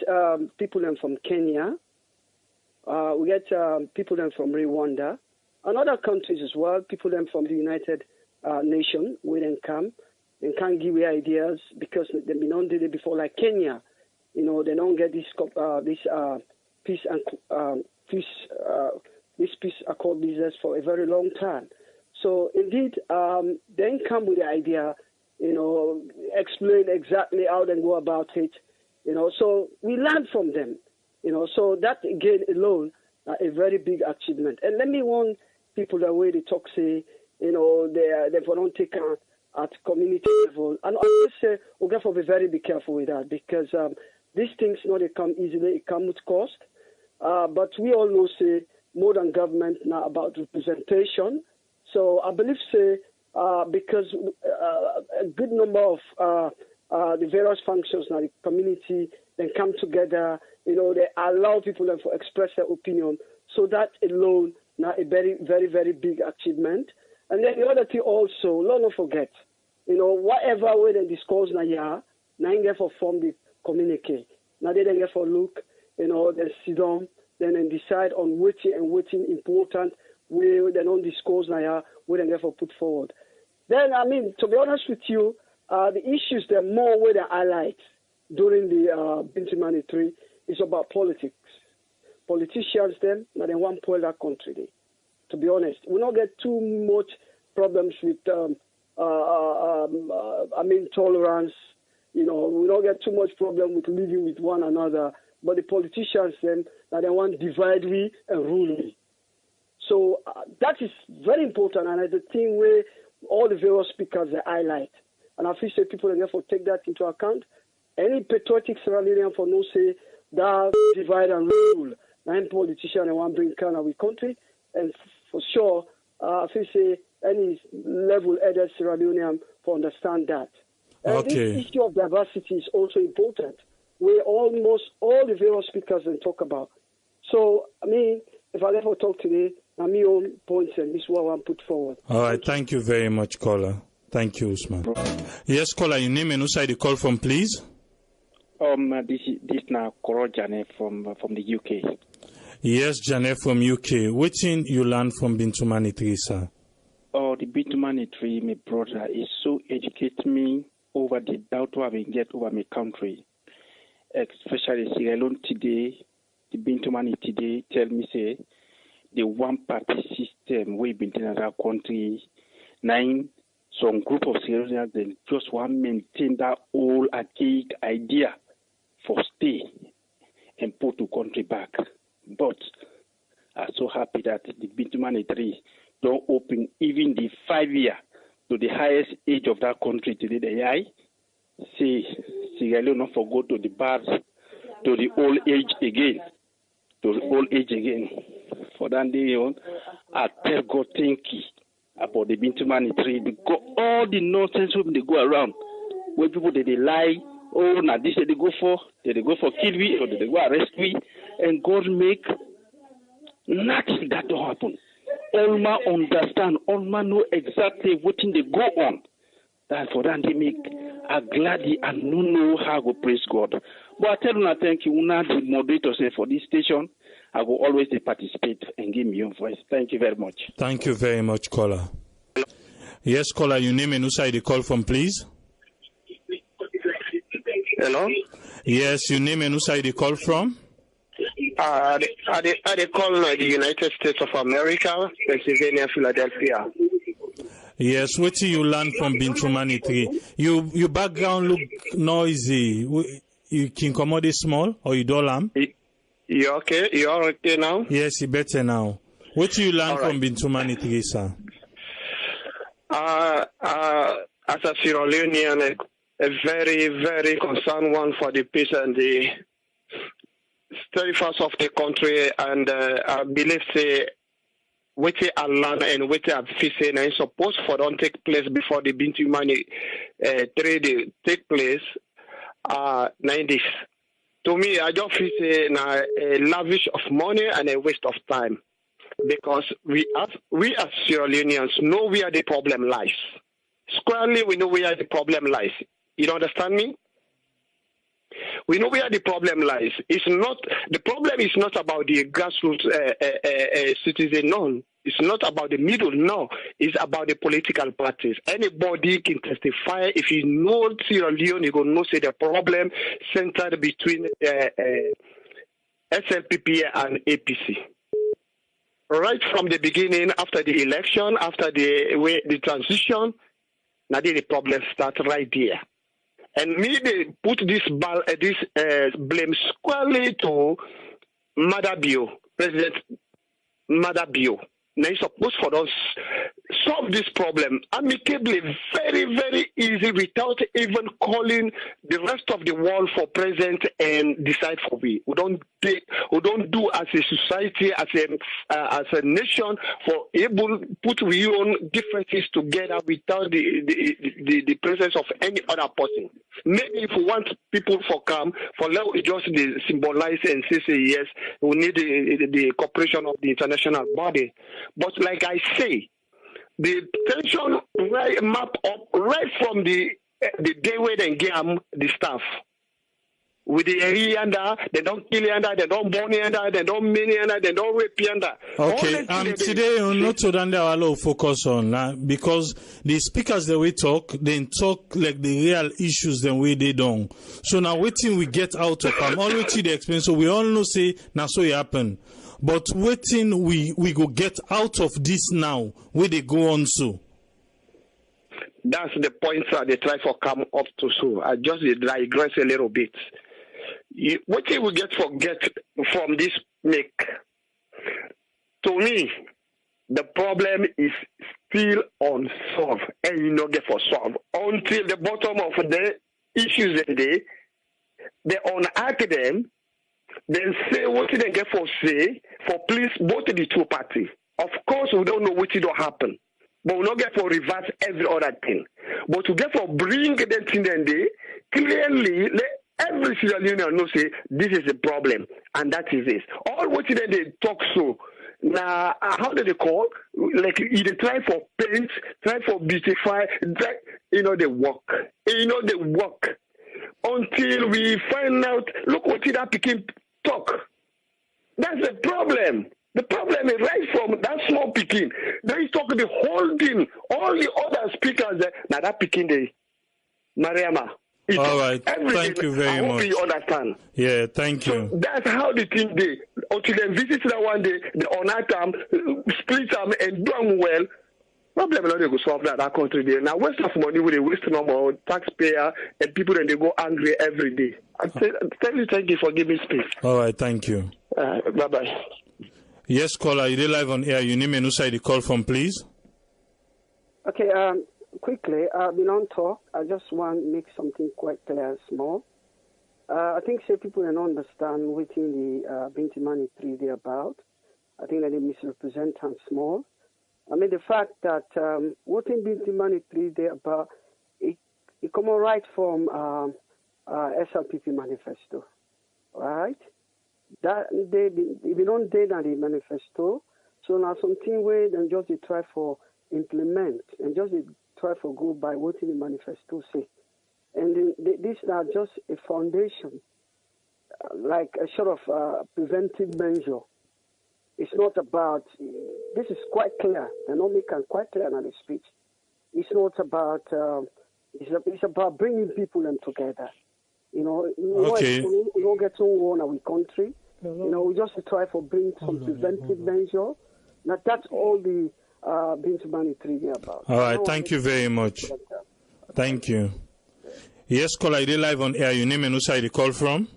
people from Kenya, we get people from Rwanda, and other countries as well, people from the United Nations, we then come and can't give you ideas because they've been on did it before, like Kenya, they don't get this peace accord business for a very long time. So indeed, then come with the idea, explain exactly how they go about it, so we learn from them, so that again alone, a very big achievement. And let me warn people that way they talk, say, they don't take at community level. And I say, we have to be very careful with that because these things, they come easily, it comes with cost. But we all know, say, more than government now about representation. So I believe, say, because a good number of the various functions now, the community, then come together, they allow people to express their opinion. So that alone, now a very, very, very big achievement. And then the other thing also, don't forget, whatever way they discuss now, they get for form the communique. Now they get for look, they sit down, then decide on which important way they don't discuss now, where they get for put forward. Then, to be honest with you, the issues that more way they highlight during the Bintumani 3 is about politics. Politicians, then, now they want to pull that country. They. To be honest, we don't get too much problems with, tolerance. We don't get too much problem with living with one another. But the politicians, then, now they want to divide we and rule we. So that is very important, and it's the thing where all the various speakers they highlight. And I feel say people therefore take that into account any patriotic Sierra Leonean for no say that divide and rule. Nine politicians and one bring Canada with country, and for sure, I feel say any level-headed Sierra Leonean for understand that. And this issue of diversity is also important. We almost all the various speakers can talk about. So, I mean, if I ever talk today, I'm my own points, and this is what I want to put forward. All right, thank you very much, caller. Thank you, Usman. Yes, caller, your name and who side you call from, please? This now Koro Jane from the UK. Yes, Jane from UK. What thing you learn from Bintumani tree, sir? Oh, the Bintumani tree, my brother, is so educate me over the doubt I will get over my country. Especially Sierra Leone today, the Bintumani today tell me say the one-party system we been in our country, some group of Sierra Leoneans then just want to maintain that old archaic idea for stay and put the country back. But I'm so happy that the Bintumani tree don't open even the 5-year to the highest age of that country today. The say Sierra Leone not forgo to the bars to the old age again. To the old age again. For that day on, I tell God thank you about the Bintumani tree because all the nonsense when they go around, where people they lie, oh now this they go for kill me or they go arrest me, and God make nothing that don't happen. Alma understand, Alma know exactly what they go on. That for that they make a gladly and no know how to praise God. But I tell you, I thank you, una the moderator say for this station. I will always participate and give me your voice. Thank you very much. Thank you very much, caller. Yes, caller, your name and who side you call from, please? Hello? Yes, your name and who side you call from? I call the United States of America, Pennsylvania, Philadelphia. Yes, what do you learn from Bintumani tree? Your background look noisy. You can come out small or you don't You okay? You are okay now? Yes, you better now. What do you learn from Bintumani tree, sir? As a Sierra Leonean, a very, very concerned one for the peace and the 31st of the country, and I believe say what I learn and what I facing is supposed for don't take place before the Bintumani trade take place. 90s. To me, I just feel say a lavish of money and a waste of time, because we as Sierra Leoneans know where the problem lies. Squarely, we know where the problem lies. You understand me? We know where the problem lies. The problem is not about the grassroots citizen. No, it's not about the middle. No, it's about the political parties. Anybody can testify. If you know Sierra Leone, you gonna know say the problem centered between SLPP and APC. Right from the beginning, after the election, after the transition, now the problem starts right there. And me, they put this blame squarely to Madabio, President Madabio. Now it's supposed for us solve this problem amicably, very, very easy, without even calling the rest of the world for present and decide for we. We don't do as a society, as a nation, for able put we own differences together without the presence of any other person. Maybe if we want people for come, for let we just symbolize and say yes, we need the cooperation of the international body. But like I say, the tension map up right from the day where they game the staff. With the area, they don't kill yanda, they don't burn yanda, they don't mean yanda, they don't rape yanda. Okay, today not to run there a lot of focus on because the speakers that we talk, they talk like the real issues than we they don't. So now waiting we get out of them, all waiting they explain. So we all know say now so it happen. But waiting we go get out of this now, where they go on so. That's the point that they try for come up to. So I just digress a little bit. What you will get from this make? To me, the problem is still unsolved, and you not get for solve until the bottom of the issues in there. they unact them, then say what they get for say, for please both of the two parties. Of course, we don't know what will happen. But we not get for reverse every other thing. But to get for bring them thing then they clearly let every Sierra Leonean know say this is a problem and that is it. All what they talk so now how do they call? Like they try for paint, try for beautify, try, they work. They work. Until we find out, look what that Peking talk. That's the problem. The problem is right from that small Peking. They talk the whole thing. All the other speakers there. Now that Peking they Mariama. All right. Thank you very much. I hope you understand. Yeah, thank you. So that's how the thing they until they visit that one day, they honor them, split them and do them well. Problem is not going to solve that country there. Now waste of money with a waste number taxpayer and people and they go angry every day. I thank you for giving space. All right, thank you. Bye bye. Yes, caller, you live on air. You name and who side you call from, please. Okay, quickly, I've been on talk. I just want to make something quite clear and small. I think say people don't understand what in the Bintumani 3 they about. I think that they misrepresent and small. I mean, the fact that what in Bintumani 3 they about, it come right from SLPP manifesto, right? That they don't date on the manifesto, so now something where then just they try for implement and just they try for go by what in the manifesto say, and this is not just a foundation, like a sort of preventive measure. It's not about. This is quite clear. The Nomi can quite clear in the speech. It's not about. It's about bringing people in together. Okay. We don't get to war in our country. We just try for bring some preventive measure. Now that's all the Bintumani 3 about. All right, thank you very much. Thank you. Yes, caller, you live on air. Your name and who side you call from?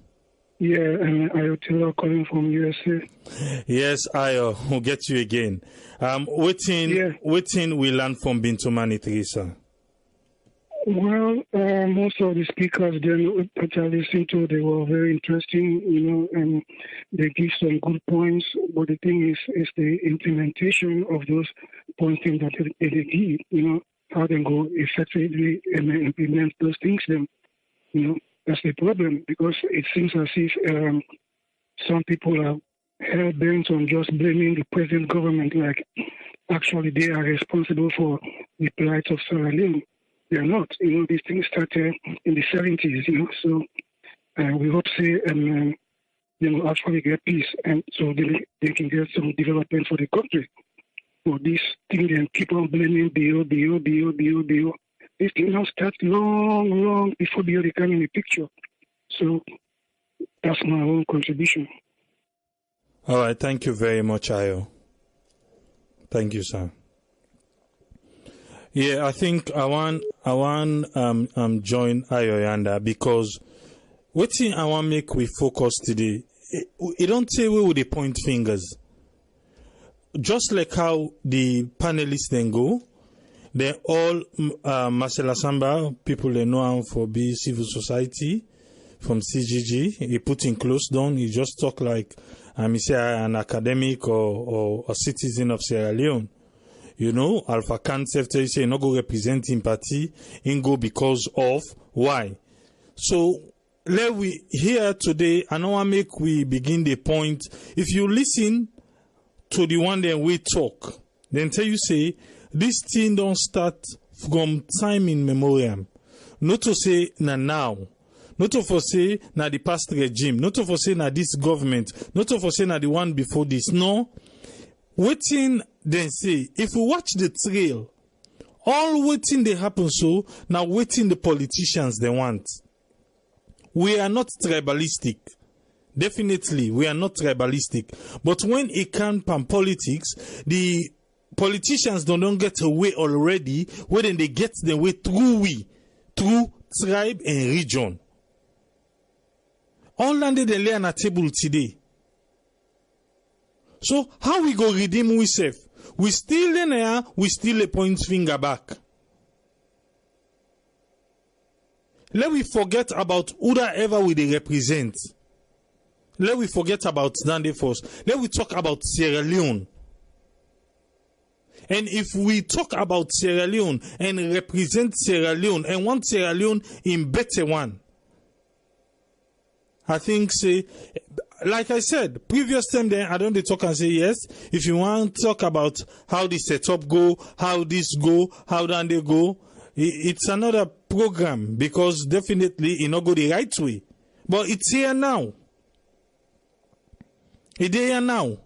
Yeah, Ayotila calling from USA. Yes, Ayo, we'll get you again. Waiting we learn from Bintumani 3, sir. Well, most of the speakers then that I listened to, they were very interesting, and they give some good points. But the thing is the implementation of those points that they give, how they go effectively and implement those things. Then, that's the problem, because it seems as if some people are hell-bent on just blaming the present government, like actually they are responsible for the plight of Sierra Leone. They are not. These things started in the 70s, so we hope say they will actually get peace, and so they can get some development for the country. So this thing then keep on blaming BO. This thing now starts long before BO came in the picture. So that's my own contribution. All right, thank you very much, Ayo. Thank you, sir. Yeah, I think I want join Ayoyanda, because what thing I want make we focus today, it don't say we would point fingers. Just like how the panelists then go, they all Marcella Samba, people they know him for be civil society from CGG. He put in close down. He just talk like an academic or a citizen of Sierra Leone. Alpha Khan say he not go represent him party, in go because of why. So let we here today, I know I make we begin the point. If you listen to the one that we talk, then tell you say this thing don't start from time in memoriam. Not to say now. Not to say na the past regime. Not to say na this government. Not to say na the one before this. No. Waiting then say, if we watch the trail, all waiting they happen so, now waiting the politicians they want. We are not tribalistic. Definitely, we are not tribalistic. But when it comes from politics, the politicians don't get away already, when they get the way through tribe and region. All landed they lay on a table today. So how we go redeem ourselves? We still there, we still a point finger back. let we forget about whoever we they represent. Let we forget about Nande first. Let we talk about Sierra Leone. And if we talk about Sierra Leone and represent Sierra Leone and want Sierra Leone in better one, I think, say, like I said, previous time then, I don't talk and say, yes, if you want to talk about how the setup go, how this go, how then they go, it's another program because definitely it not go the right way. But it's here now. It's here now.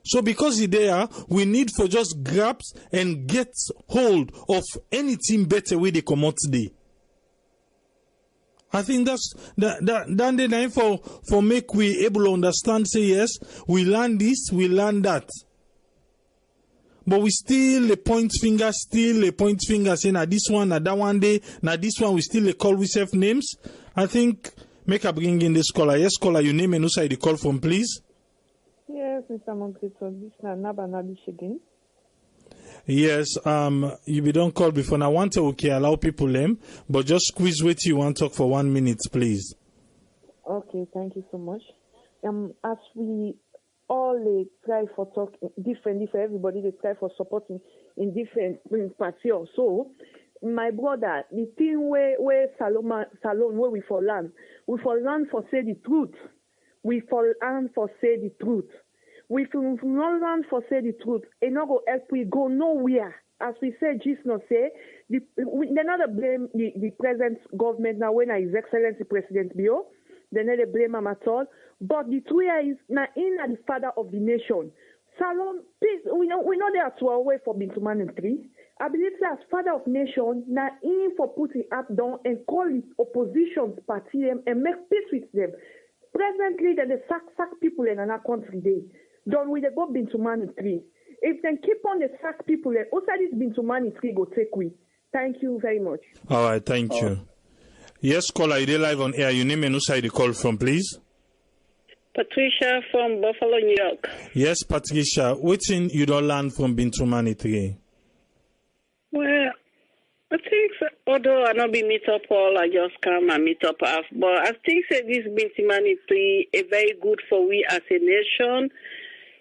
So because it's there, we need for just grabs and get hold of anything better way they come out today. I think that's the time for make we able to understand, say yes, we learn this, we learn that. But we still point finger, saying na this one, na that one day, na this one we still call we self names. I think make a bring in this caller. Yes, caller, your name and who side you call from, please. Yes, Mr. Moncrito, this is Nabanabish again. Yes, you be don't call before. Now, I want to allow people them, but just squeeze with you and talk for 1 minute, please. Okay, thank you so much. As we all try for talk differently for everybody, they try for supporting in different parties or so. My brother, the thing where Salon where we for learn for say the truth. We for learn for say the truth. We not learn for say the truth, it not go help we go nowhere. As we say, Jesus not say, they not blame the present government now when His Excellency President Bio, they not blame him at all. But the truth is, now in the father of the nation. Salon, please, we know there to away for Bintumani 3. I believe that as father of nation, now in for putting up down and call the opposition party and make peace with them. Presently, they sack people in our country. Don't we go Bintumani 3? If they keep on the sack people, also this Bintumani 3 go take we. Thank you very much. All right, thank you. Yes, caller, you live on air. Your name and who side you call from, please? Patricia from Buffalo, New York. Yes, Patricia. What's in you don't learn from Bintumani 3? Well, I think, although I not be meet up all, I just come and meet up half. But I think that this Bintumani 3 is very good for we as a nation.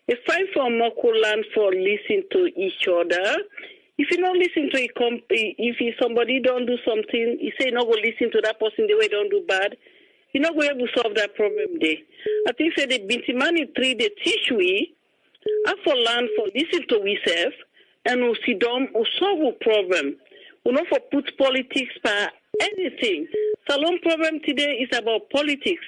It's fine for Mokuland for listening to each other. If you don't listen to if somebody don't do something, you say not go listen to that person the way don't do bad, you're not going to solve that problem there. I think that the Bintumani 3 they teach we, I for learn for listen to ourselves, and we sit down, we solve a problem. We not for put politics by anything. Salon problem today is about politics.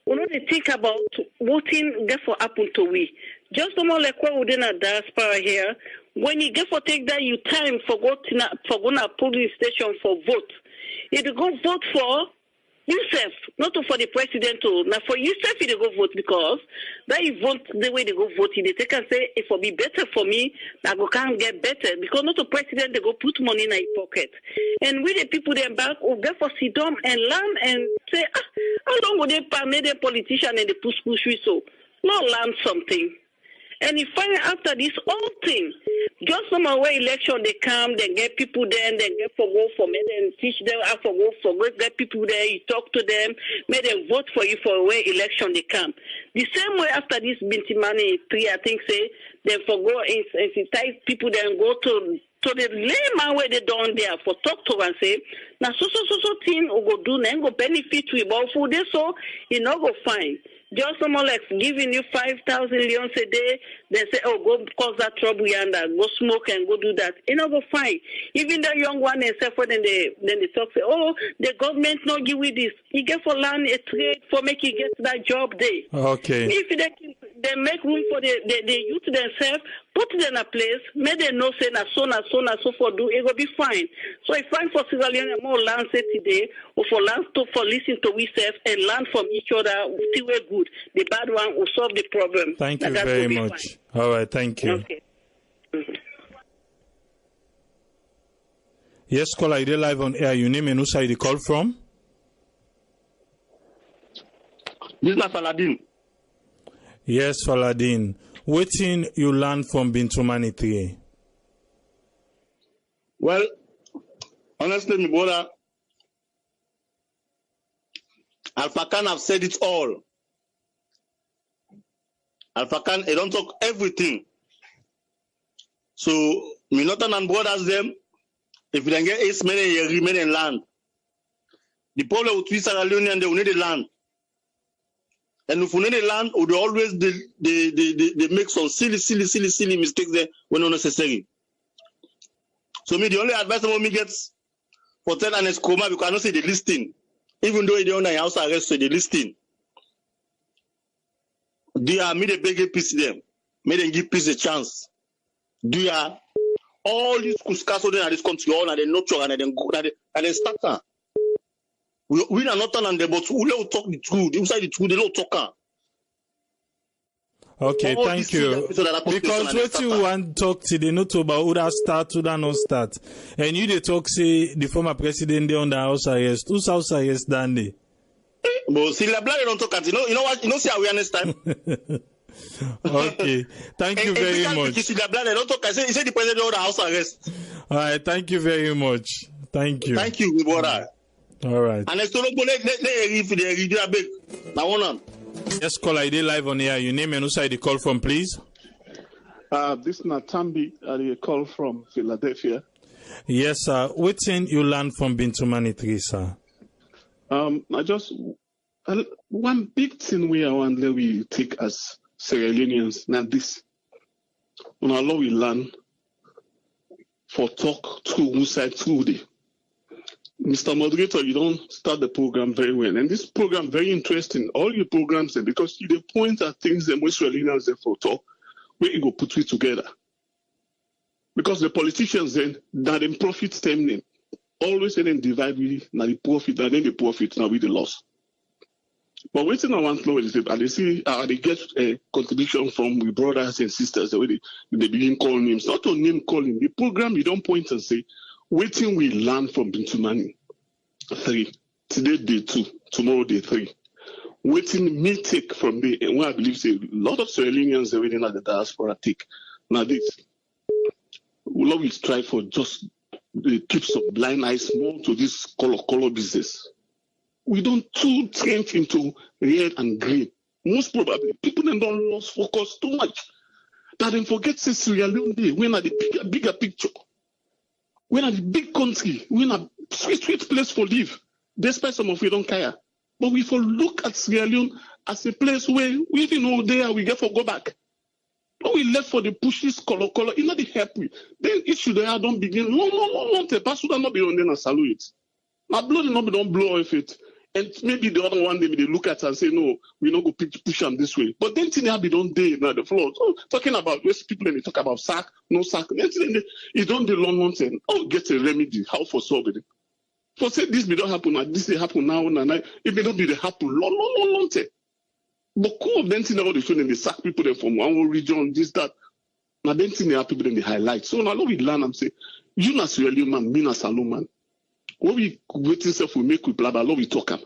We not think about what thing get for happen to we. Just more like what we did in diaspora here. When you get for take that you time for gonna polling station for vote. You go vote for yourself, not for the president. Now for yourself, you go vote because that you vote the way they go vote. They take and say if it be better for me, I go can't get better because not the president they go put money in their pocket. And we the people them back will get for sit down and learn and say how long would they permit the politician and the push we so not learn something. And you find after this whole thing, just some way election they come, they get people there, and they get for go for me, then teach them how for go for go, get people there, you talk to them, make them vote for you for a way election they come. The same way after this Bintumani 3, I think say they for go incentivize people then go to the layman where they down there for talk to and say, now so thing will go do and go benefit we but for this so you know go fine. Just someone like giving you 5,000 leons a day, they say, oh, go cause that trouble yonder, go smoke and go do that. You know, go fine. Even the young one themselves, then they talk, say, oh, the government not give you this. You get for learn a trade for make you get that job there. Okay. If they make room for the youth themselves, put them in a place, make them know say na so for do, it will be fine. So it's fine for Sierra Leone more learn say today, or for learn to for listen to ourselves and learn from each other, see we're good. The bad one will solve the problem. Thank you very much. Fine. All right, thank you. Okay. Mm-hmm. Yes, caller, you're live on air. Your name and who side you call from? This is Saladin. Yes, Saladin. What thing you learn from Bintumani 3? Well, honestly, my brother, Alpha Khan have said it all. Alpha Khan, they don't talk everything. So, me northern and brothers them, if you don't get 8 million, you remain in land. The problem with Sierra Leone, they need the land. And if we need the land, they always they make some silly mistakes there when unnecessary. So me, the only advice I want me gets for tell an Escoma, because I don't see the listing. Even though they under house arrest, so the listing. They are made a big piece of them. Made them give peace a chance. They are all these Kuskaso in this country, all and they nurture and then go and then start. We are not on them, but we will talk the truth. Inside the truth, they don't talk. Okay, all thank you. Because what you want to talk today, not about who that start, who that not start. And you they talk say the former president they on the house arrest. Who's house arrest done they? But see, the blood don't talk at you know what? You know, see awareness time. Okay, thank you very much. See the blood don't talk. I say the president on the house arrest. All right, thank you very much. Thank you. Thank you, brother. All right. And let's talk about the big. Now on. Yes, call ID live on here. Your name and who side you call from, please. This is Natambi. I call from Philadelphia. Yes, sir. What thing you learn from Bintumani 3, sir? I just one big thing we take as Sierra Leoneans. Now this, when Allah we learn for talk through who side through the. Mr. Moderator, you don't start the program very well. And this program very interesting. All your programs, because you point at things that most Israelis for talk, where you go put it together. Because the politicians then, that them profit stem them. Always then divide with now the profit, and then the profit now with the loss. But what I want to know is that they get a contribution from the brothers and sisters, the way they begin calling names. Not to name calling. The program you don't point and say, waiting we learn from Bintumani 3. Today day 2, tomorrow day 3. Waiting me take from the and what I believe say a lot of Sierra Leoneans already in the diaspora take. Now this we'll always try for just keep some blind eyes more to this color business. We don't too trench into red and green. Most probably people then don't lose focus too much. That then forget say Sierra Leone Day when are the bigger picture. We're not a big country. We're not a sweet place for live. Despite some of you don't care. But we for look at Sierra Leone as a place where we even know there we get for go back. But we left for the pushes color. It's not the help we. Then issue there don't begin. No. The pastor not be on then and salute it. Now blow the number don't blow off it. And maybe the other one they look at and say, no, we not go push them this way. But then thing be don't day now the floor. Oh, talking about where people and they talk about sack, no sack. Then you don't do long nonsense. Oh, get a remedy. How for solve it? For say this may not happen, and this may happen now, and it may not be the happen long time. But cool of them thing about the show and they sack people there from one region, this, that. Now then thing they have people in the highlight. So now we learn and say, you na Sierra Leone man, me na Salon man. When we waiting self we make with blah blah, we talk them.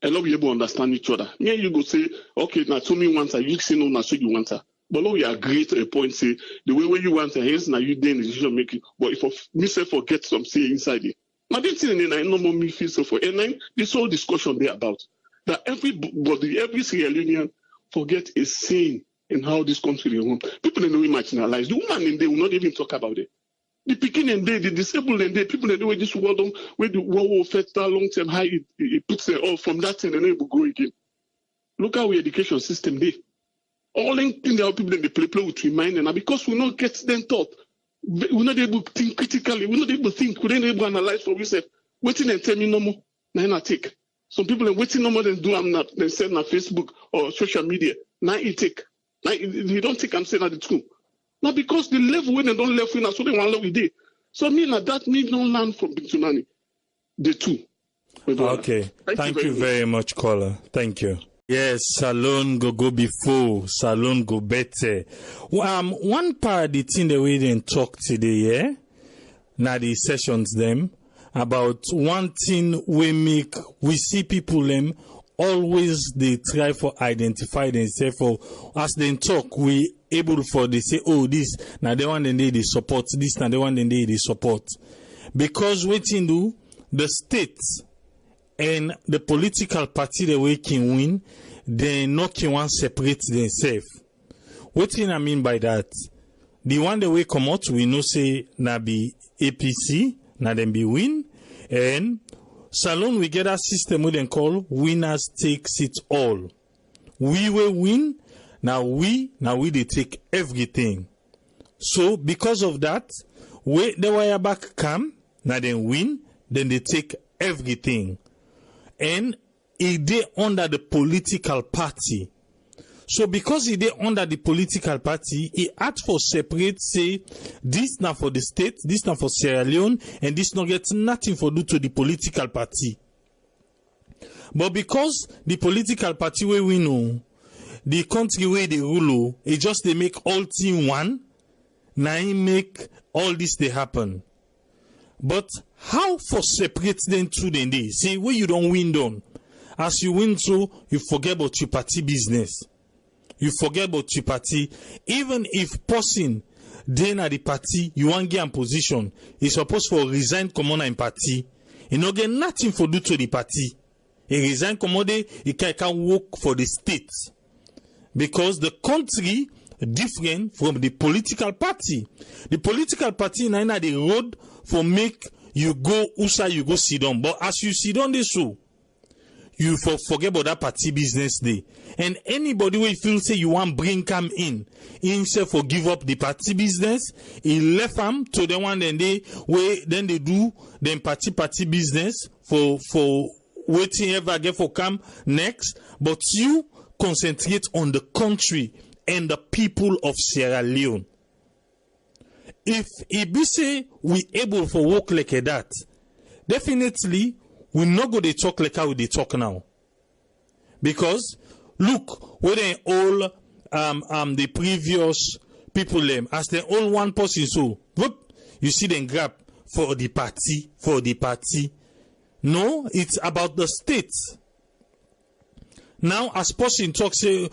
And we able to understand each other. Me and you go say, okay, now to me want her, you say no, now so you want her. But now we agree to a point, say the way you want her, hence now you then decision making. But if me say forget some say inside it. Now this thing I no more me feel so for. And then this whole discussion there about that everybody, every Sierra Leonean forget a saying in how this country they run. People they know we marginalized. The woman in there will not even talk about it. The picking and they, the disabled and they, people that do this world on where the war will affect that long term high, it puts them off from that thing and then it will go again. Look how our education system they. All in the people that they play with remind and because we not get them taught, we're not able to think critically, we're not able to think, we're not able to analyze for ourselves. Waiting and tell me no more, now I take. Some people are waiting no more than do I'm not then send on Facebook or social media. Now it take. Now you don't think I'm saying that the truth. Now because the level when they don't left in so they want to we did. So me na that me don't learn from Bintumani. The two. Okay. Thank you very much, caller. Thank you. Yes, salon go before, salon go better. One part of the thing that we didn't talk today, yeah? Now the sessions them about one thing we see people them always they try for identify themselves for as they talk we able for they say oh this now the one they support this now the one they support because waiting do the state and the political party the way can win, they no can want separate themselves. What thing I mean by that? The one the way come out, we know say na be APC, na them be win, and Salon we get a system we then call winners takes it all. We will win, now we they take everything. So because of that, when the wire back come, now then win, then they take everything. And if they under the political party. So because he dey under the political party, he had for separate say this now for the state, this now for Sierra Leone, and this not get nothing for do to the political party. But because the political party where we know, the country where they rule, it just they make all team one, now he make all this they happen. But how for separate them two then they say where you don't win down, as you win through, you forget about your party business. You forget about your party. Even if person then at the party, you want get in position, he's supposed to resign commander in party. He no get nothing for do to the party. He resign commander, he can work for the state. Because the country different from the political party. The political party now in the road for make you go usa you go sit down. But as you sit down this show, you forget about that party business day. And anybody will feel say you want bring come in, himself for give up the party business, he left them to the one then they do them party business for waiting ever get for come next. But you concentrate on the country and the people of Sierra Leone. If it be say we able for work like that, definitely we not go to talk like how they talk now. Because look, when they all the previous people them as they all one person so whoop, you see them grab for the party. No, it's about the state. Now as person talk say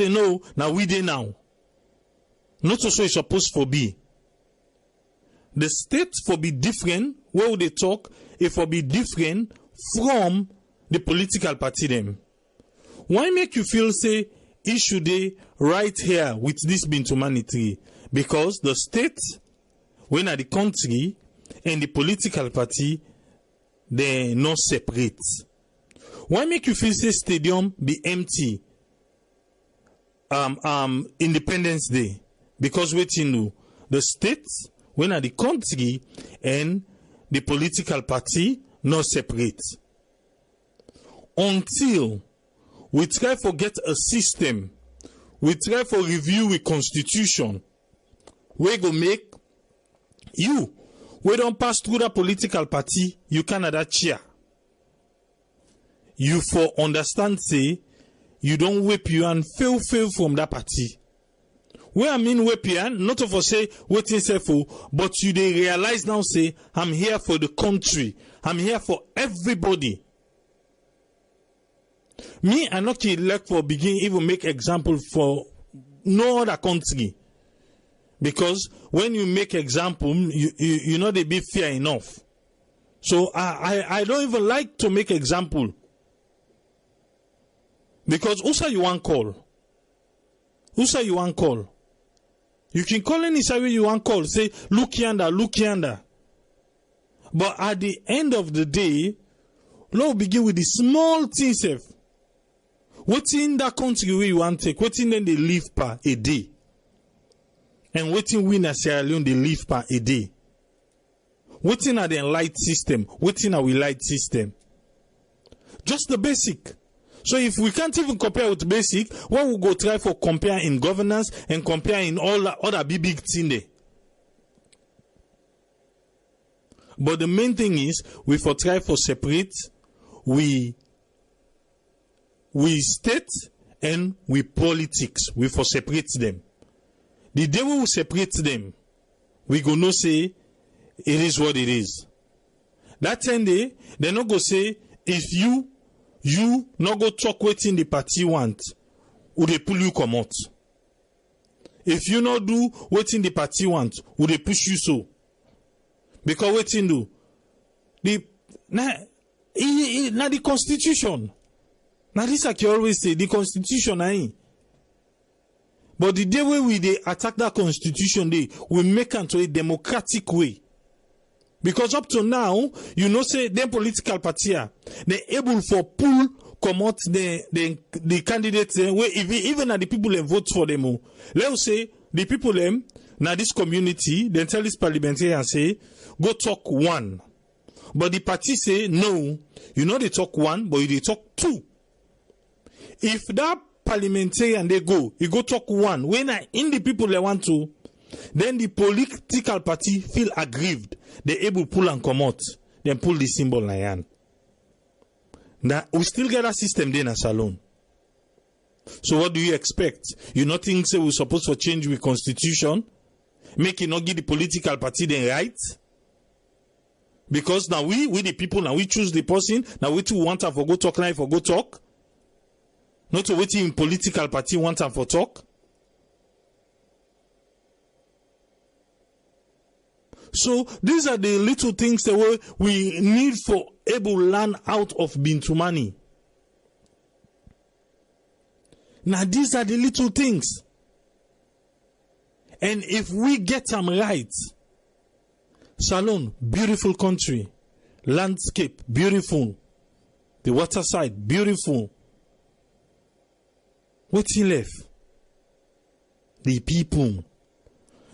no, now we dey now. Not also it's supposed to be. The state for be different, where they talk, it for be different from the political party them. Why make you feel say issue day right here with this Bintumani tree? Because the state, when at the country and the political party, they not separate. Why make you feel say stadium be empty Independence Day? Because waiting know the state, when at the country and the political party not separate. Until we try to get a system, we try to review the constitution, we go make you, we don't pass through the political party, you Canada chair. You for understand say, you don't whip you and fail from that party. Where I mean whip you and not of us say waiting say for, but you they realize now say, I'm here for the country. I'm here for everybody. Me, I not like for begin even make example for no other country. Because when you make example, you know they be fair enough. So I don't even like to make example. Because who say you want call? Who say you want call? You can call any way you want call. Say, look yonder. But at the end of the day, Lord begin with the small things. What's in that country where you want to take? What's in then they live per a day? And what's in we in Sierra Leone they live per a day? What's in the light system? What's in our light system? Just the basic. So if we can't even compare with basic, what we go try for compare in governance and compare in all the other big thing there. But the main thing is we for try for separate, we state and we politics. We for separate them. The day we will separate them, we go no say it is what it is. That 10 day, they not go say if you not go talk waiting the party want, ou they pull you come out. If you not do waiting the party want, ou they push you so. Because waiting do. Now the constitution. Now this like you always say, the constitution ain't. But the day way we attack that constitution, we make it to a democratic way. Because up to now, you know, say them political party, they able for pull come out the candidates where even at the people that vote for them. Let's say the people them now this community, then tell this parliamentarian say, go talk one. But the party say no, you know they talk one, but they talk two. If that parliamentarian they go, you go talk one. When in the people they want to, then the political party feel aggrieved. They able pull and come out, then pull the symbol na yan. Now we still get a system there in a salon. So what do you expect? You not think say we're supposed to change with constitution, make it not give the political party the right? Because now we the people, now we choose the person, now we too want to for go talk live for go talk. Not to wait in political party want time for talk. So these are the little things that we need for able land out of Bintumani. Now these are the little things. And if we get them right, Salon, beautiful country, landscape, beautiful, the waterside, beautiful. What's he left? The people.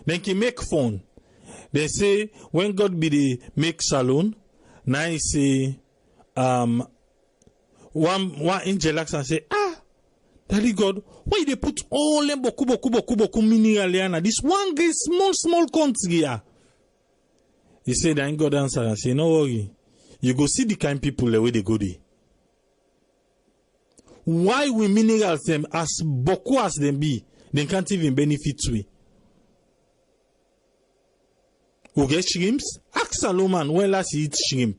Then can make fun. They say when God be the make Salon, now he say one angel acts and say, Daddy God, why they put all them boku mineral this one great small country here? He said, then God answer and say, no worry, you go see the kind people the way they go there. Why we minerals them as boku as them be, they can't even benefit we. We get shrimps. Ask Solomon when last he eat shrimp.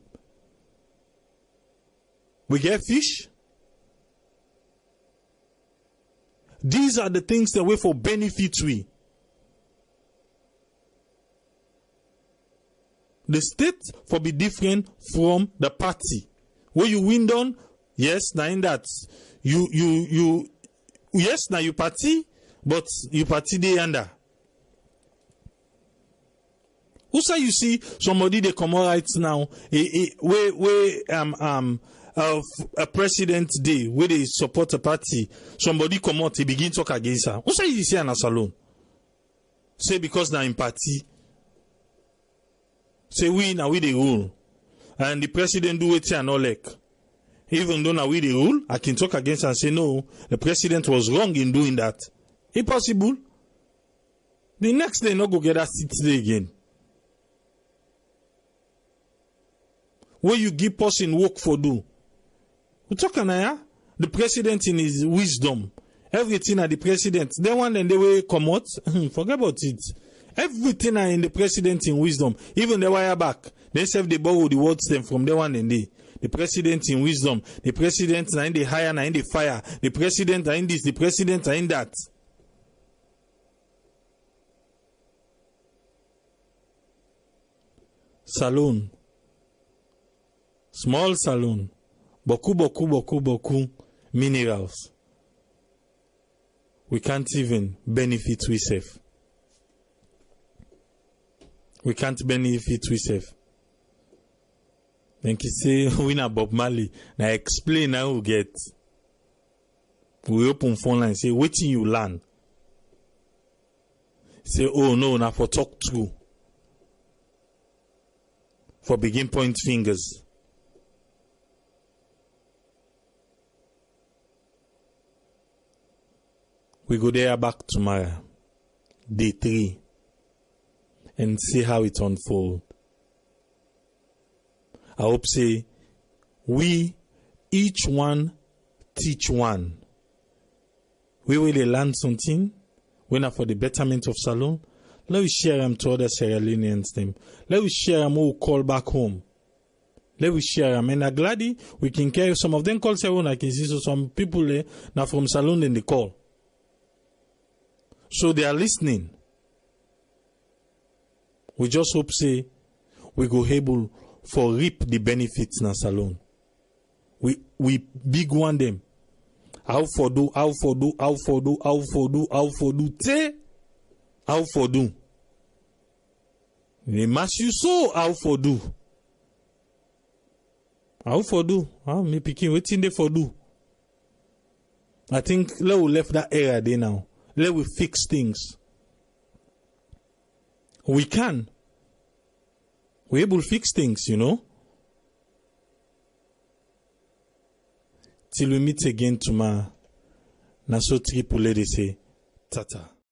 We get fish. These are the things that way for benefit we. The state for be different from the party. Where you win on, yes, now in that yes, now you party, but you party the under. Who say you see somebody they come out right now? A president day where they support a party, somebody come out, he begin talk against her. Who say you see in a salon? Say because now in party. Say we now we the rule. And the president do it and all like. Even though now we the rule, I can talk against and say no, the president was wrong in doing that. Impossible. The next day not go get that seat there again. Where you give person work for do. We talking now, the president in his wisdom. Everything at the president. They want and they will come out. Forget about it. Everything are in the president in wisdom. Even the wire back. They say they borrow the words them from the one and they. The president in wisdom. The president are in the hire and in the fire. The president are in this. The president are in that. Saloon. Small saloon. Boku minerals. We can't even benefit we safe. We can't benefit we safe. Then he say, we na Bob Marley. Now explain how we get. We open phone line and say, waiting you learn. Say, oh no, now for talk true. For begin point fingers. We go there back tomorrow, day 3, and see how it unfolds. I hope say we each one teach one. We will learn something. When are for the betterment of Salon. Let us share them to other Sierra Leoneans them. Let us share them who call back home. Let us share them. And I'm glad we can carry some of them call Salon. I can see so some people now from Salon then they call. So they are listening. We just hope say we go able for reap the benefits na Salon. we big one them. How for do, te, how for do. They mash you so, how for do. How for do? How me picking, waiting they for do. I think let we left that area there now. Let we fix things. We can. We're able to fix things, you know. Till we meet again tomorrow. Na so triple they say, tata.